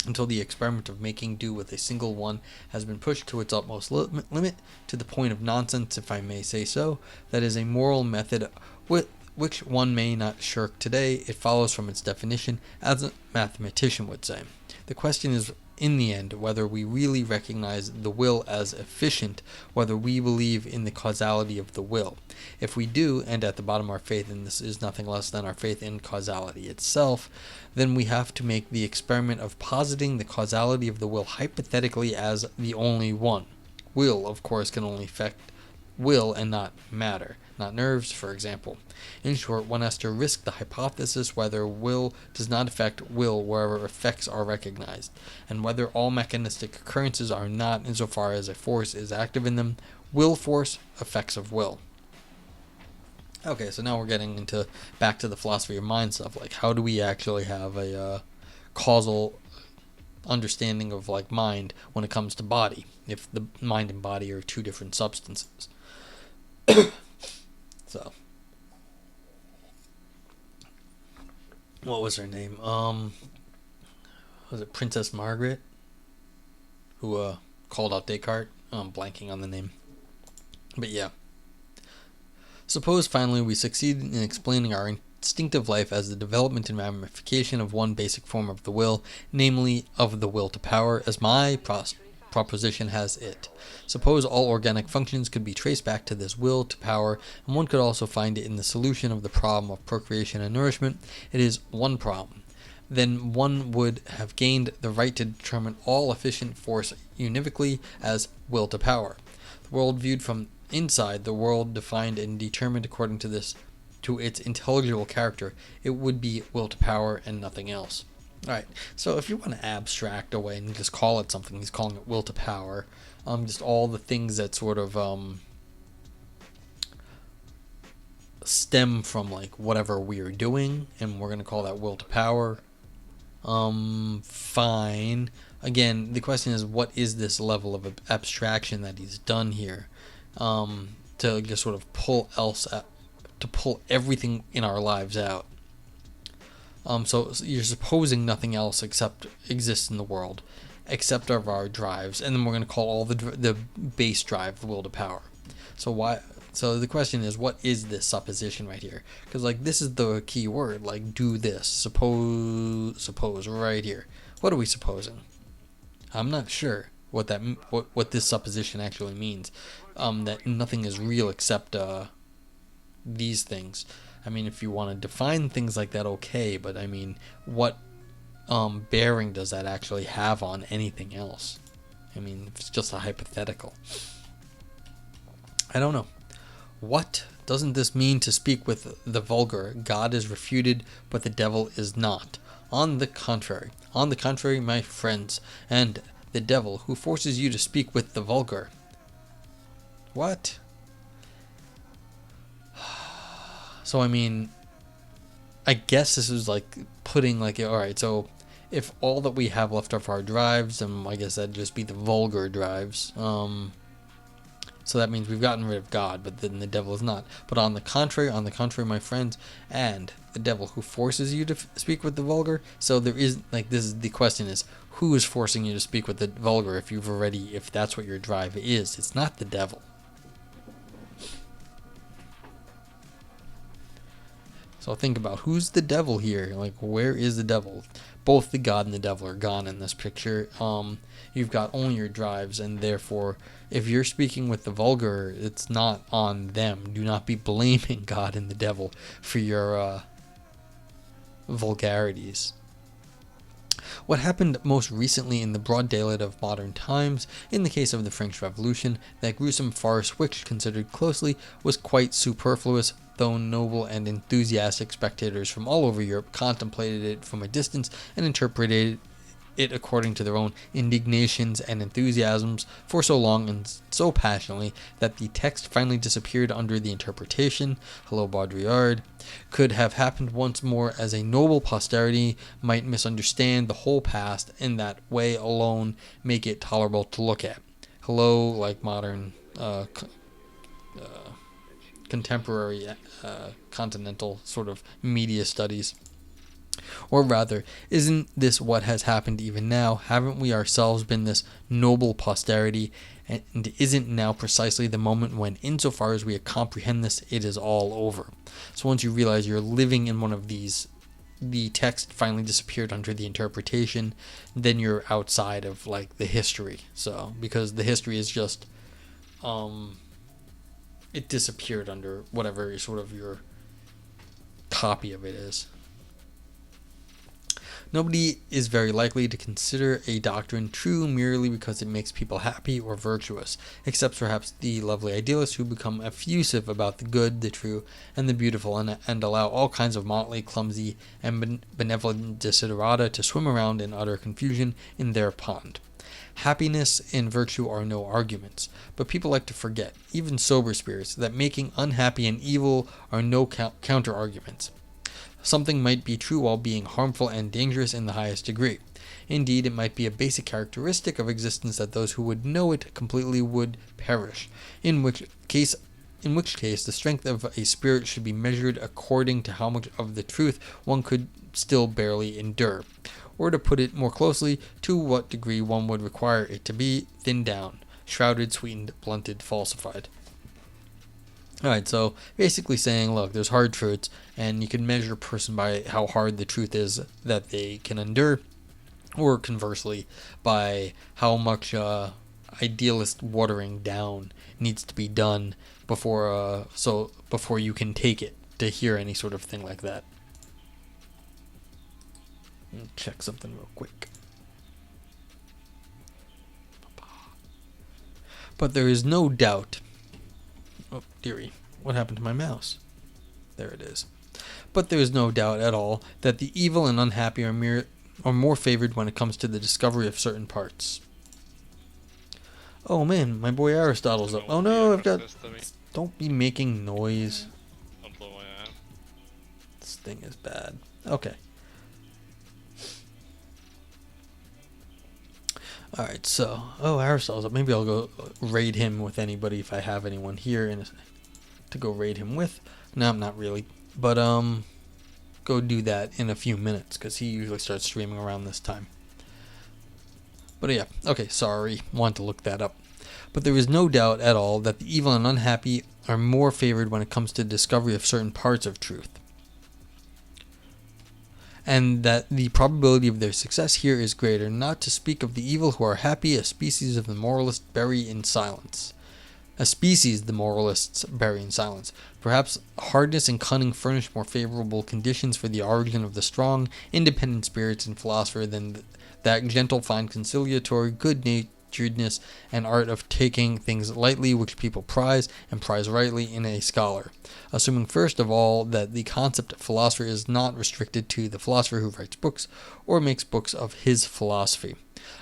until the experiment of making do with a single one has been pushed to its utmost limit, to the point of nonsense, if I may say so. That is a moral method which one may not shirk today. It follows from its definition, as a mathematician would say. The question is in the end, whether we really recognize the will as efficient, whether we believe in the causality of the will. If we do, and at the bottom our faith in this is nothing less than our faith in causality itself, then we have to make the experiment of positing the causality of the will hypothetically as the only one. Will, of course, can only affect will and not matter, not nerves, for example. In short, one has to risk the hypothesis whether will does not affect will wherever effects are recognized, and whether all mechanistic occurrences are not, insofar as a force is active in them, will force, effects of will. Okay, so now we're getting into back to the philosophy of mind stuff, like how do we actually have a causal understanding of like mind when it comes to body, if the mind and body are two different substances. So, what was her name? Was it Princess Margaret, who called out Descartes? I'm blanking on the name, but yeah. Suppose finally we succeed in explaining our instinctive life as the development and ramification of one basic form of the will, namely of the will to power, as my proposition has it. Suppose all organic functions could be traced back to this will to power, and one could also find it in the solution of the problem of procreation and nourishment. It is one problem. Then one would have gained the right to determine all efficient force univocally as will to power. The world viewed from inside, the world defined and determined according to its intelligible character, it would be will to power and nothing else. Alright, so if you want to abstract away and just call it something, he's calling it will to power. Just all the things that sort of stem from like whatever we are doing, and we're going to call that will to power. Fine. Again, the question is, what is this level of abstraction that he's done here? To just sort of pull everything in our lives out. So you're supposing nothing else except exists in the world, except of our drives, and then we're going to call all the base drive the will to power. So why? So the question is, what is this supposition right here? Because like this is the key word. Like do this. Suppose right here. What are we supposing? I'm not sure what this supposition actually means. That nothing is real except these things. I mean, if you want to define things like that, okay, but I mean, what bearing does that actually have on anything else? I mean, if it's just a hypothetical. I don't know. What doesn't this mean to speak with the vulgar? God is refuted, but the devil is not. On the contrary, my friends, and the devil who forces you to speak with the vulgar. What? So I mean, I guess this is like putting like, alright, so if all that we have left of our drives, then I guess that'd just be the vulgar drives. So that means we've gotten rid of God, but then the devil is not. But on the contrary, my friends, and the devil who forces you to speak with the vulgar. So there is like, this is the question is, who is forcing you to speak with the vulgar if that's what your drive is? It's not the devil. So think about who's the devil here. Like, where is the devil? Both the God and the devil are gone in this picture. You've got only your drives, and therefore, if you're speaking with the vulgar, it's not on them. Do not be blaming God and the devil for your vulgarities. What happened most recently in the broad daylight of modern times, in the case of the French Revolution, that gruesome farce which, considered closely, was quite superfluous, though noble and enthusiastic spectators from all over Europe contemplated it from a distance and interpreted it according to their own indignations and enthusiasms for so long and so passionately that the text finally disappeared under the interpretation, hello Baudrillard, could have happened once more, as a noble posterity might misunderstand the whole past, and that way alone make it tolerable to look at. Hello, like modern contemporary continental sort of media studies. Or rather, isn't this what has happened even now? Haven't we ourselves been this noble posterity? And isn't now precisely the moment when, insofar as we comprehend this, it is all over? So once you realize you're living in one of these the text finally disappeared under the interpretation, then you're outside of like the history. So because the history is just it disappeared under whatever sort of your copy of it is. Nobody is very likely to consider a doctrine true merely because it makes people happy or virtuous, except perhaps the lovely idealists who become effusive about the good, the true, and the beautiful, and allow all kinds of motley, clumsy, and benevolent desiderata to swim around in utter confusion in their pond. Happiness and virtue are no arguments, but people like to forget, even sober spirits, that making unhappy and evil are no counter-arguments. Something might be true while being harmful and dangerous in the highest degree. Indeed, it might be a basic characteristic of existence that those who would know it completely would perish, in which case the strength of a spirit should be measured according to how much of the truth one could still barely endure, or to put it more closely, to what degree one would require it to be thinned down, shrouded, sweetened, blunted, falsified. Alright, so basically saying, look, there's hard truths, and you can measure a person by how hard the truth is that they can endure, or conversely, by how much idealist watering down needs to be done before you can take it to hear any sort of thing like that. Let me check something real quick. But there is no doubt. Oh, dearie, what happened to my mouse? There it is. But there is no doubt at all that the evil and unhappy are more favored when it comes to the discovery of certain parts. Oh man, my boy Aristotle's up. Oh no, I've got... Don't be making noise. This thing is bad. Okay. Alright, so... Oh, Aristotle's up. Maybe I'll go raid him with anybody if I have anyone here to go raid him with. No, not really. But, go do that in a few minutes, because he usually starts streaming around this time. But yeah, okay, sorry. Want to look that up. But there is no doubt at all that the evil and unhappy are more favored when it comes to the discovery of certain parts of truth, and that the probability of their success here is greater, not to speak of the evil who are happy, a species the moralists bury in silence. Perhaps hardness and cunning furnish more favorable conditions for the origin of the strong, independent spirits and philosopher than that gentle, fine, conciliatory, good-naturedness and art of taking things lightly which people prize, and prize rightly, in a scholar. Assuming first of all that the concept of philosopher is not restricted to the philosopher who writes books or makes books of his philosophy.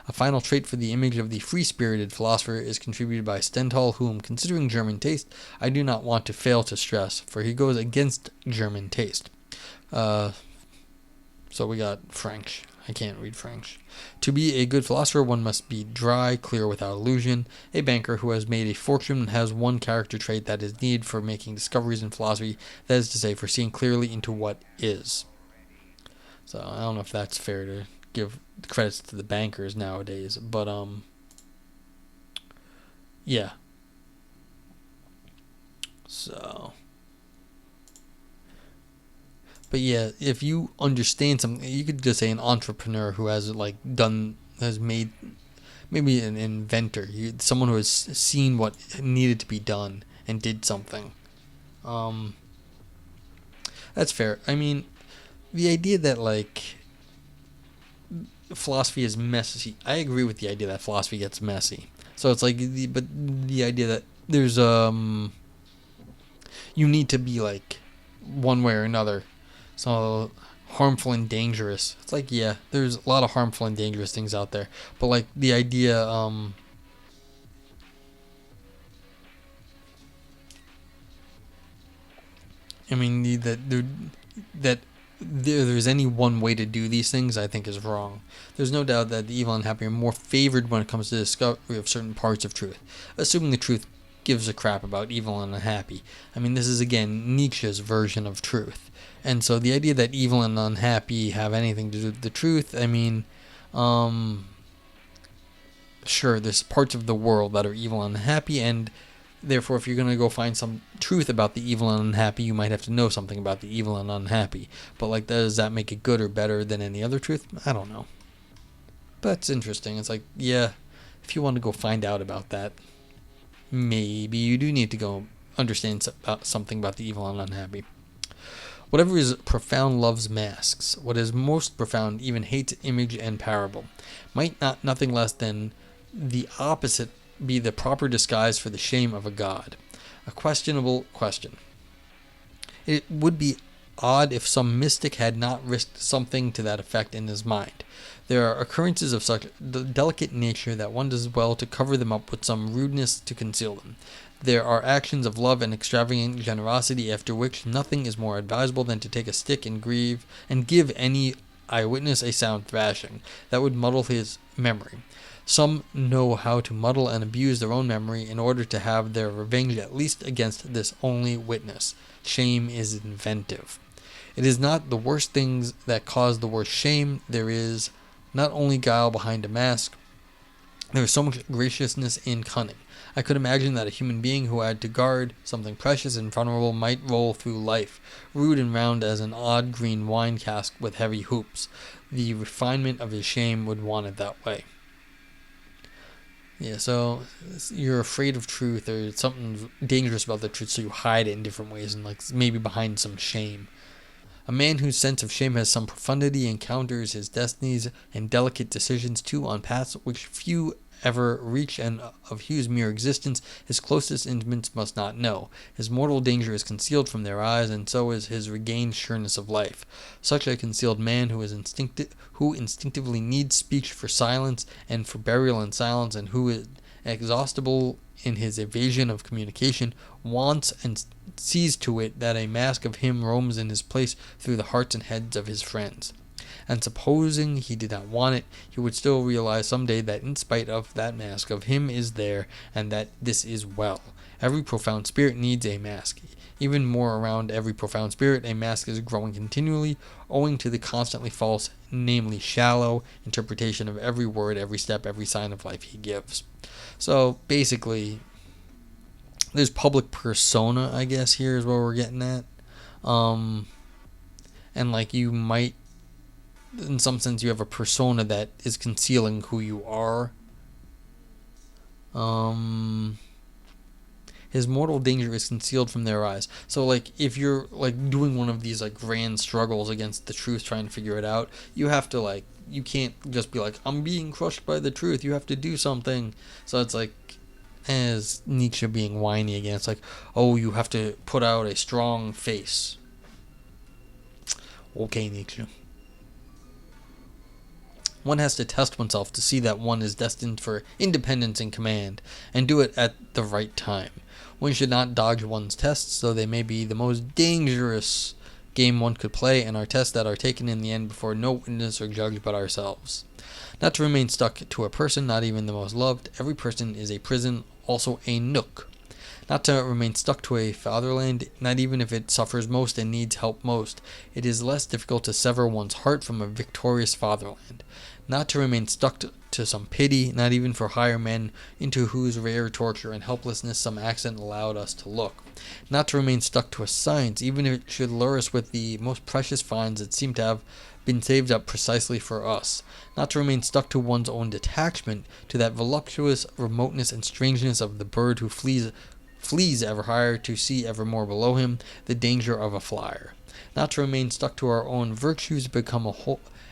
A final trait for the image of the free-spirited philosopher is contributed by Stendhal, whom, considering German taste, I do not want to fail to stress, for he goes against German taste. So we got French. I can't read French. To be a good philosopher, one must be dry, clear, without illusion. A banker who has made a fortune has one character trait that is needed for making discoveries in philosophy, that is to say, for seeing clearly into what is. So I don't know if that's fair to give credits to the bankers nowadays, but yeah. So, but yeah, if you understand something, you could just say an entrepreneur who has made, maybe an inventor, someone who has seen what needed to be done and did something. That's fair. I mean, the idea that philosophy is messy. I agree with the idea that philosophy gets messy. So it's but the idea that there's you need to be one way or another. So harmful and dangerous. It's yeah, there's a lot of harmful and dangerous things out there. But the idea I mean that there's any one way to do these things, I think, is wrong. There's no doubt that the evil and happy are more favored when it comes to the discovery of certain parts of truth, assuming the truth gives a crap about evil and unhappy. I mean, this is, again, Nietzsche's version of truth. And so the idea that evil and unhappy have anything to do with the truth, I mean, sure, there's parts of the world that are evil and unhappy, and Therefore, if you're going to go find some truth about the evil and unhappy, you might have to know something about the evil and unhappy. But like, does that make it good or better than any other truth? I don't know. But it's interesting. It's like, yeah, if you want to go find out about that, maybe you do need to go understand something about the evil and unhappy. Whatever is profound loves masks. What is most profound even hates image and parable. Might not nothing less than the opposite be the proper disguise for the shame of a god? A questionable question. It would be odd if some mystic had not risked something to that effect in his mind. There are occurrences of such delicate nature that one does well to cover them up with some rudeness to conceal them. There are actions of love and extravagant generosity after which nothing is more advisable than to take a stick and give any eyewitness a sound thrashing that would muddle his memory. Some know how to muddle and abuse their own memory in order to have their revenge at least against this only witness. Shame is inventive. It is not the worst things that cause the worst shame. There is not only guile behind a mask, there is so much graciousness in cunning. I could imagine that a human being who had to guard something precious and vulnerable might roll through life, rude and round as an odd green wine cask with heavy hoops. The refinement of his shame would want it that way. Yeah, so you're afraid of truth, or something dangerous about the truth, so you hide it in different ways, and like maybe behind some shame. A man whose sense of shame has some profundity encounters his destinies and delicate decisions too on paths which few ever reach, and of whose mere existence his closest intimates must not know. His mortal danger is concealed from their eyes, and so is his regained sureness of life. Such a concealed man who instinctively needs speech for silence and for burial in silence, and who is exhaustible in his evasion of communication, wants and sees to it that a mask of him roams in his place through the hearts and heads of his friends. And supposing he did not want it, he would still realize some day that in spite of that mask of him is there, and that this is well. Every profound spirit needs a mask. Even more around every profound spirit, a mask is growing continually, owing to the constantly false, namely shallow, interpretation of every word, every step, every sign of life he gives. So basically, there's public persona, I guess, here is what we're getting at. And like, you might, in some sense, you have a persona that is concealing who you are. His mortal danger is concealed from their eyes. So like, if you're like doing one of these like grand struggles against the truth, trying to figure it out, you have to like, you can't just be like, I'm being crushed by the truth. You have to do something. So it's like, as Nietzsche being whiny again, it's like, oh, you have to put out a strong face. Okay, Nietzsche. One has to test oneself to see that one is destined for independence and command, and do it at the right time. One should not dodge one's tests, though they may be the most dangerous game one could play, and are tests that are taken in the end before no witness or judge but ourselves. Not to remain stuck to a person, not even the most loved. Every person is a prison, also a nook. Not to remain stuck to a fatherland, not even if it suffers most and needs help most. It is less difficult to sever one's heart from a victorious fatherland. Not to remain stuck to some pity, not even for higher men, into whose rare torture and helplessness some accident allowed us to look. Not to remain stuck to a science, even if it should lure us with the most precious finds that seem to have been saved up precisely for us. Not to remain stuck to one's own detachment, to that voluptuous remoteness and strangeness of the bird who flees ever higher to see ever more below him the danger of a flyer. Not to remain stuck to our own virtues, become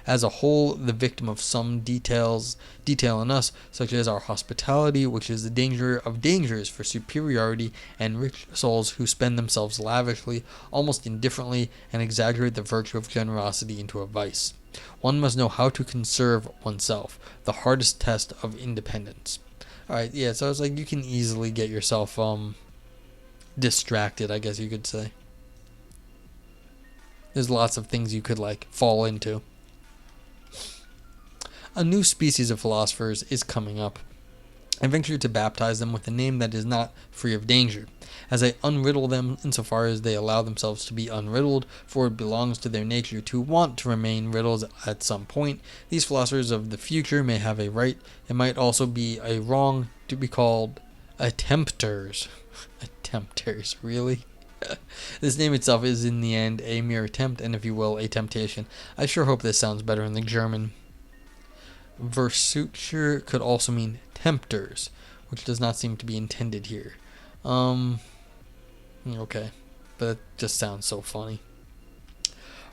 as a whole the victim of some detail in us, such as our hospitality, which is the danger of dangers for superiority, and rich souls who spend themselves lavishly, almost indifferently, and exaggerate the virtue of generosity into a vice. One must know how to conserve oneself, the hardest test of independence. Alright, yeah, so it's like you can easily get yourself distracted, I guess you could say. There's lots of things you could like fall into. A new species of philosophers is coming up. I venture to baptize them with a name that is not free of danger, as I unriddle them insofar as they allow themselves to be unriddled, for it belongs to their nature to want to remain riddles at some point. These philosophers of the future may have a right, it might also be a wrong, to be called attempters. Tempters, really? This name itself is in the end a mere attempt, and if you will, a temptation. I sure hope this sounds better in the German. Versucher could also mean tempters, which does not seem to be intended here. Okay, but it just sounds so funny.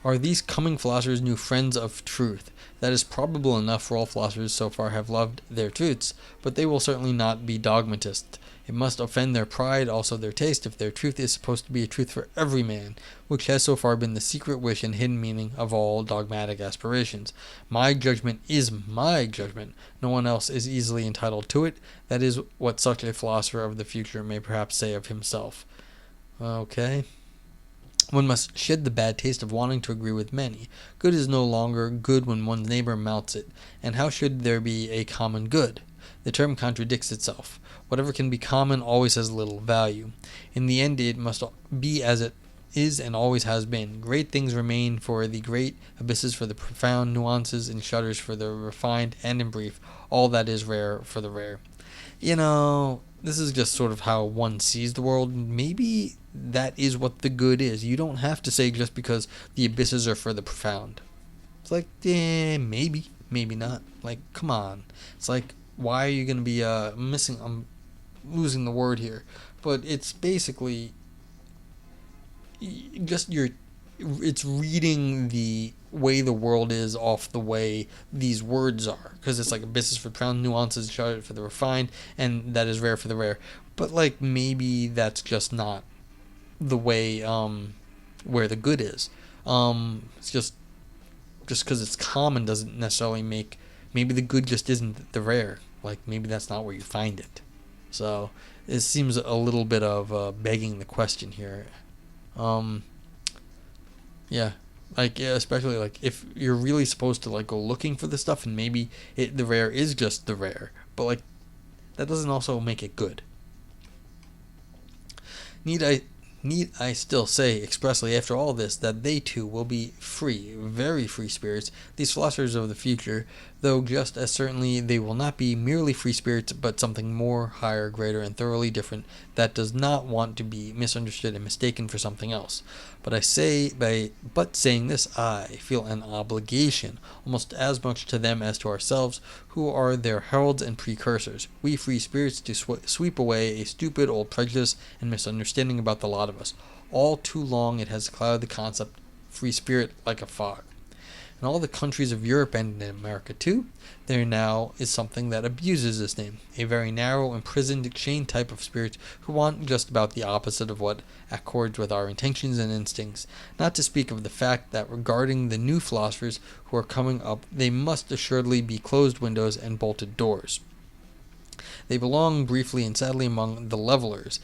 Are these coming philosophers new friends of truth? That is probable enough, for all philosophers so far have loved their truths, but they will certainly not be dogmatists. It must offend their pride, also their taste, if their truth is supposed to be a truth for every man, which has so far been the secret wish and hidden meaning of all dogmatic aspirations. My judgment is my judgment. No one else is easily entitled to it. That is what such a philosopher of the future may perhaps say of himself. Okay. One must shed the bad taste of wanting to agree with many. Good is no longer good when one's neighbor melts it. And how should there be a common good? The term contradicts itself. Whatever can be common always has little value. In the end, it must be as it is and always has been. Great things remain for the great, abysses for the profound, nuances and shudders for the refined, and in brief, all that is rare for the rare. This is just sort of how one sees the world. Maybe that is what the good is. You don't have to say just because the abysses are for the profound. It's like, maybe, maybe not. Like, come on. It's like, why are you going to be I'm losing the word here. But it's basically just it's reading the way the world is off the way these words are, because it's like abysses for profound, nuances for the refined, and that is rare for the rare. But like, maybe that's just not the way where the good is. It's just because it's common doesn't necessarily make, maybe the good just isn't the rare. Like, maybe that's not where you find it. So it seems a little bit of begging the question here. Yeah, like, especially like if you're really supposed to like go looking for the stuff, and maybe the rare is just the rare, but like that doesn't also make it good. Need I still say expressly after all this that they too will be free, very free spirits, these philosophers of the future, though just as certainly they will not be merely free spirits, but something more, higher, greater, and thoroughly different that does not want to be misunderstood and mistaken for something else. But saying this, I feel an obligation, almost as much to them as to ourselves, who are their heralds and precursors, we free spirits, to sweep away a stupid old prejudice and misunderstanding about the lot of us. All too long it has clouded the concept free spirit like a fog. In all the countries of Europe and in America too, there now is something that abuses this name, a very narrow, imprisoned, chained type of spirits who want just about the opposite of what accords with our intentions and instincts, not to speak of the fact that regarding the new philosophers who are coming up, they must assuredly be closed windows and bolted doors. They belong briefly and sadly among the levelers,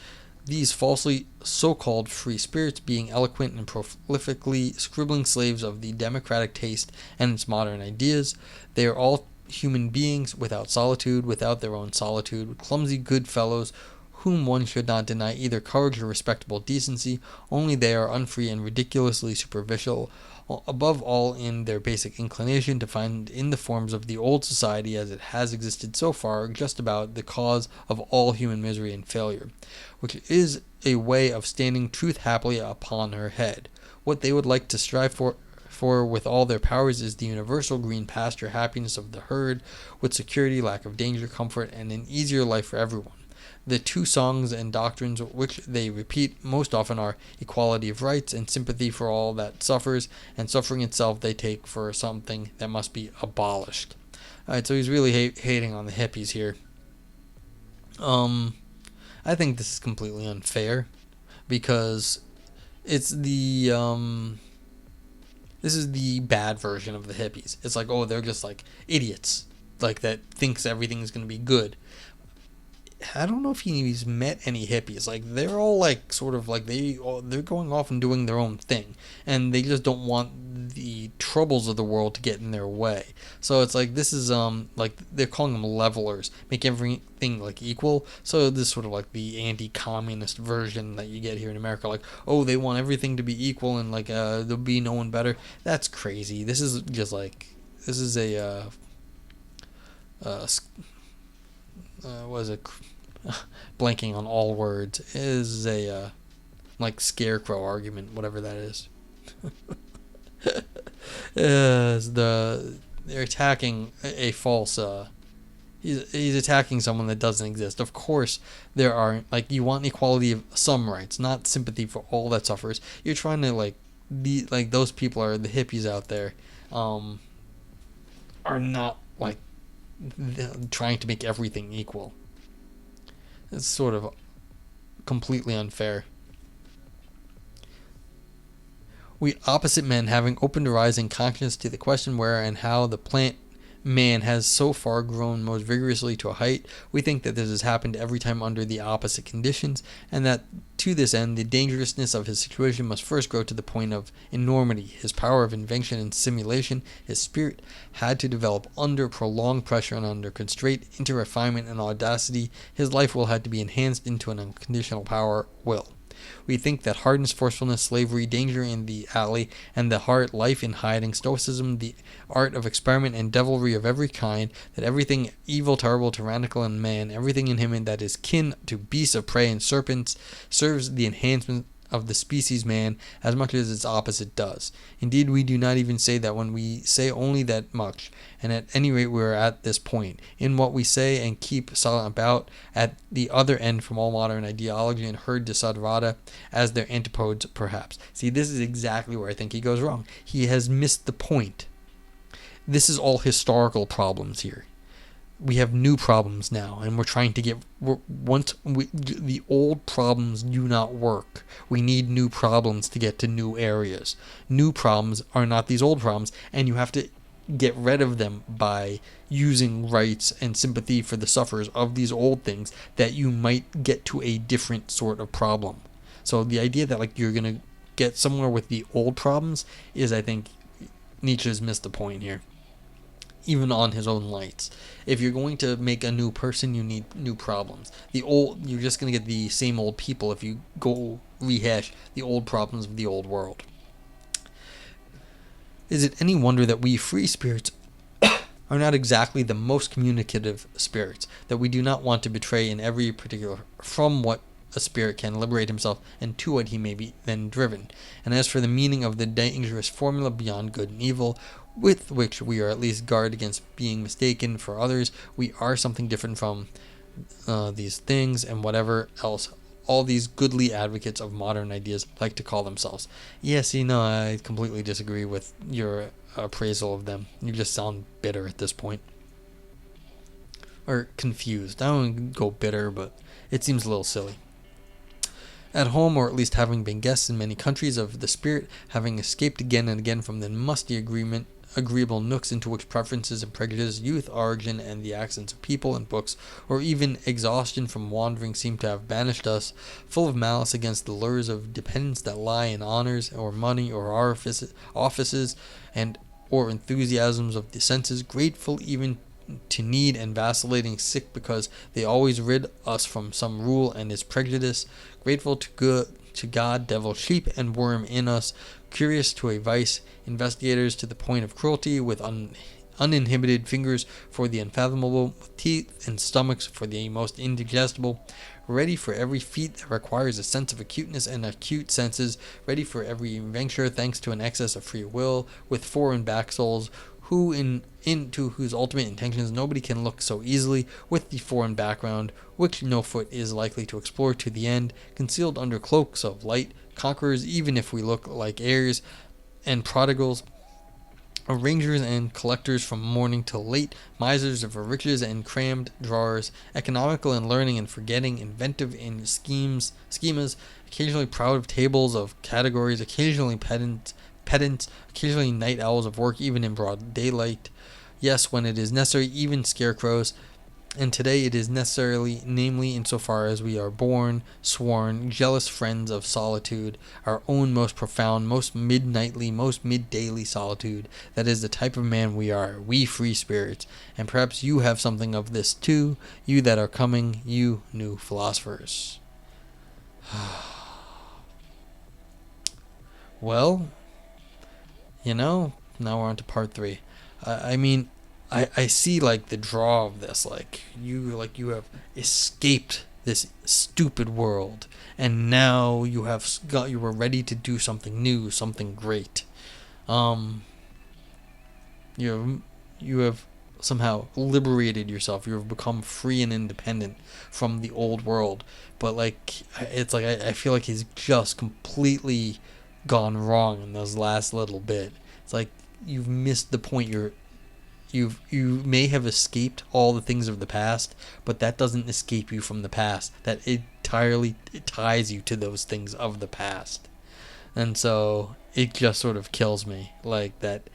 these falsely so-called free spirits being eloquent and prolifically scribbling slaves of the democratic taste and its modern ideas. They are all human beings without solitude, without their own solitude, clumsy good fellows whom one should not deny either courage or respectable decency, only they are unfree and ridiculously superficial, above all in their basic inclination to find in the forms of the old society as it has existed so far just about the cause of all human misery and failure, which is a way of standing truth happily upon her head. What they would like to strive for with all their powers is the universal green pasture happiness of the herd, with security, lack of danger, comfort, and an easier life for everyone. The two songs and doctrines which they repeat most often are equality of rights and sympathy for all that suffers, and suffering itself they take for something that must be abolished. Alright, so he's really hating on the hippies here. I think this is completely unfair, because it's this is the bad version of the hippies. It's like, oh, they're just like idiots, like that thinks everything's going to be good. I don't know if he's met any hippies. Like, they're all like sort of like they're going off and doing their own thing, and they just don't want the troubles of the world to get in their way. So it's like, this is like they're calling them levelers, make everything like equal. So this is sort of like the anti-communist version that you get here in America. Like, oh, they want everything to be equal and like there'll be no one better. That's crazy. This is just like, this is a what is it? blanking on all words, is a like scarecrow argument, whatever that is. They're attacking a false. He's attacking someone that doesn't exist. Of course, there are, like, you want equality of some rights, not sympathy for all that suffers. You're trying to, like those people are the hippies out there, are not like trying to make everything equal. It's sort of completely unfair. We opposite men, having opened our eyes and conscience to the question where and how the plant man has so far grown most vigorously to a height, we think that this has happened every time under the opposite conditions, and that to this end the dangerousness of his situation must first grow to the point of enormity. His power of invention and simulation, his spirit, had to develop under prolonged pressure and under constraint into refinement and audacity. His life will have to be enhanced into an unconditional power will. We think that hardness, forcefulness, slavery, danger in the alley, and the heart, life in hiding, stoicism, the art of experiment, and devilry of every kind, that everything evil, terrible, tyrannical in man, everything in him that is kin to beasts of prey and serpents, serves the enhancement of the species man as much as its opposite does. Indeed, we do not even say that when we say only that much, and at any rate we are at this point, in what we say and keep silent about, at the other end from all modern ideology and herd desiderata, as their antipodes perhaps. See, this is exactly where I think he goes wrong. He has missed the point. This is all historical problems here. We have new problems now, and we're trying to the old problems do not work. We need new problems to get to new areas. New problems are not these old problems, and you have to get rid of them by using rights and sympathy for the sufferers of these old things, that you might get to a different sort of problem. So the idea that, like, you're gonna get somewhere with the old problems is, I think, Nietzsche's missed the point here. Even on his own lights. If you're going to make a new person, you need new problems. You're just going to get the same old people if you go rehash the old problems of the old world. Is it any wonder that we free spirits are not exactly the most communicative spirits, that we do not want to betray in every particular from what a spirit can liberate himself and to what he may be then driven? And as for the meaning of the dangerous formula beyond good and evil, with which we are at least guarded against being mistaken for others, we are something different from these things and whatever else all these goodly advocates of modern ideas like to call themselves. Yes, I completely disagree with your appraisal of them. You just sound bitter at this point. Or confused. I don't go bitter, but it seems a little silly. At home, or at least having been guests in many countries of the spirit, having escaped again and again from the musty agreeable nooks into which preferences and prejudices, youth, origin, and the accents of people and books, or even exhaustion from wandering seem to have banished us, full of malice against the lures of dependence that lie in honors, or money, or offices, and or enthusiasms of the senses, grateful even to need and vacillating sick because they always rid us from some rule and its prejudice, grateful to God, devil, sheep, and worm in us, curious to a vice, investigators to the point of cruelty, with uninhibited fingers for the unfathomable, with teeth and stomachs for the most indigestible, ready for every feat that requires a sense of acuteness and acute senses, ready for every venture thanks to an excess of free will, with fore and back souls, who into whose ultimate intentions nobody can look so easily, with the foreign background, which no foot is likely to explore to the end, concealed under cloaks of light, conquerors even if we look like heirs and prodigals, arrangers and collectors from morning till late, misers of riches and crammed drawers, economical in learning and forgetting, inventive in schemas, occasionally proud of tables of categories, occasionally pedants, occasionally night owls of work even in broad daylight. Yes, when it is necessary, even scarecrows. And today it is necessarily, namely insofar as we are born, sworn, jealous friends of solitude, our own most profound, most midnightly, most middaily solitude. That is the type of man we are, we free spirits. And perhaps you have something of this too, you that are coming, you new philosophers. Well, now we're on to part 3. I see, like, the draw of this, like you have escaped this stupid world, and now you were ready to do something new, something great. Um, you have somehow liberated yourself. You have become free and independent from the old world. But like, it's like I feel like he's just completely gone wrong in those last little bit. It's like you've missed the point. You may have escaped all the things of the past, but that doesn't escape you from the past. That entirely it ties you to those things of the past. And so it just sort of kills me, like that.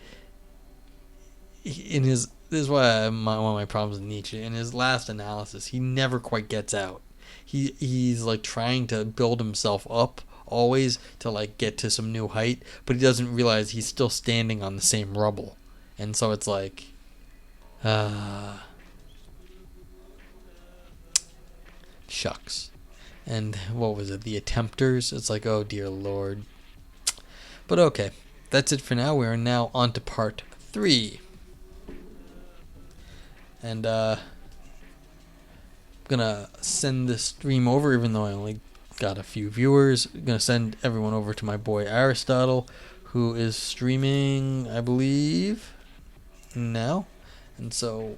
In his This is why one of my problems with Nietzsche. In his last analysis, he never quite gets out. He's like trying to build himself up always to like get to some new height, but he doesn't realize he's still standing on the same rubble. And so it's like, shucks. And what was it? The Attempters? It's like, oh dear lord. But okay, that's it for now. We are now on to part 3. And I'm gonna send this stream over, even though I only got a few viewers. I'm gonna send everyone over to my boy Aristotle, who is streaming, I believe, now. And so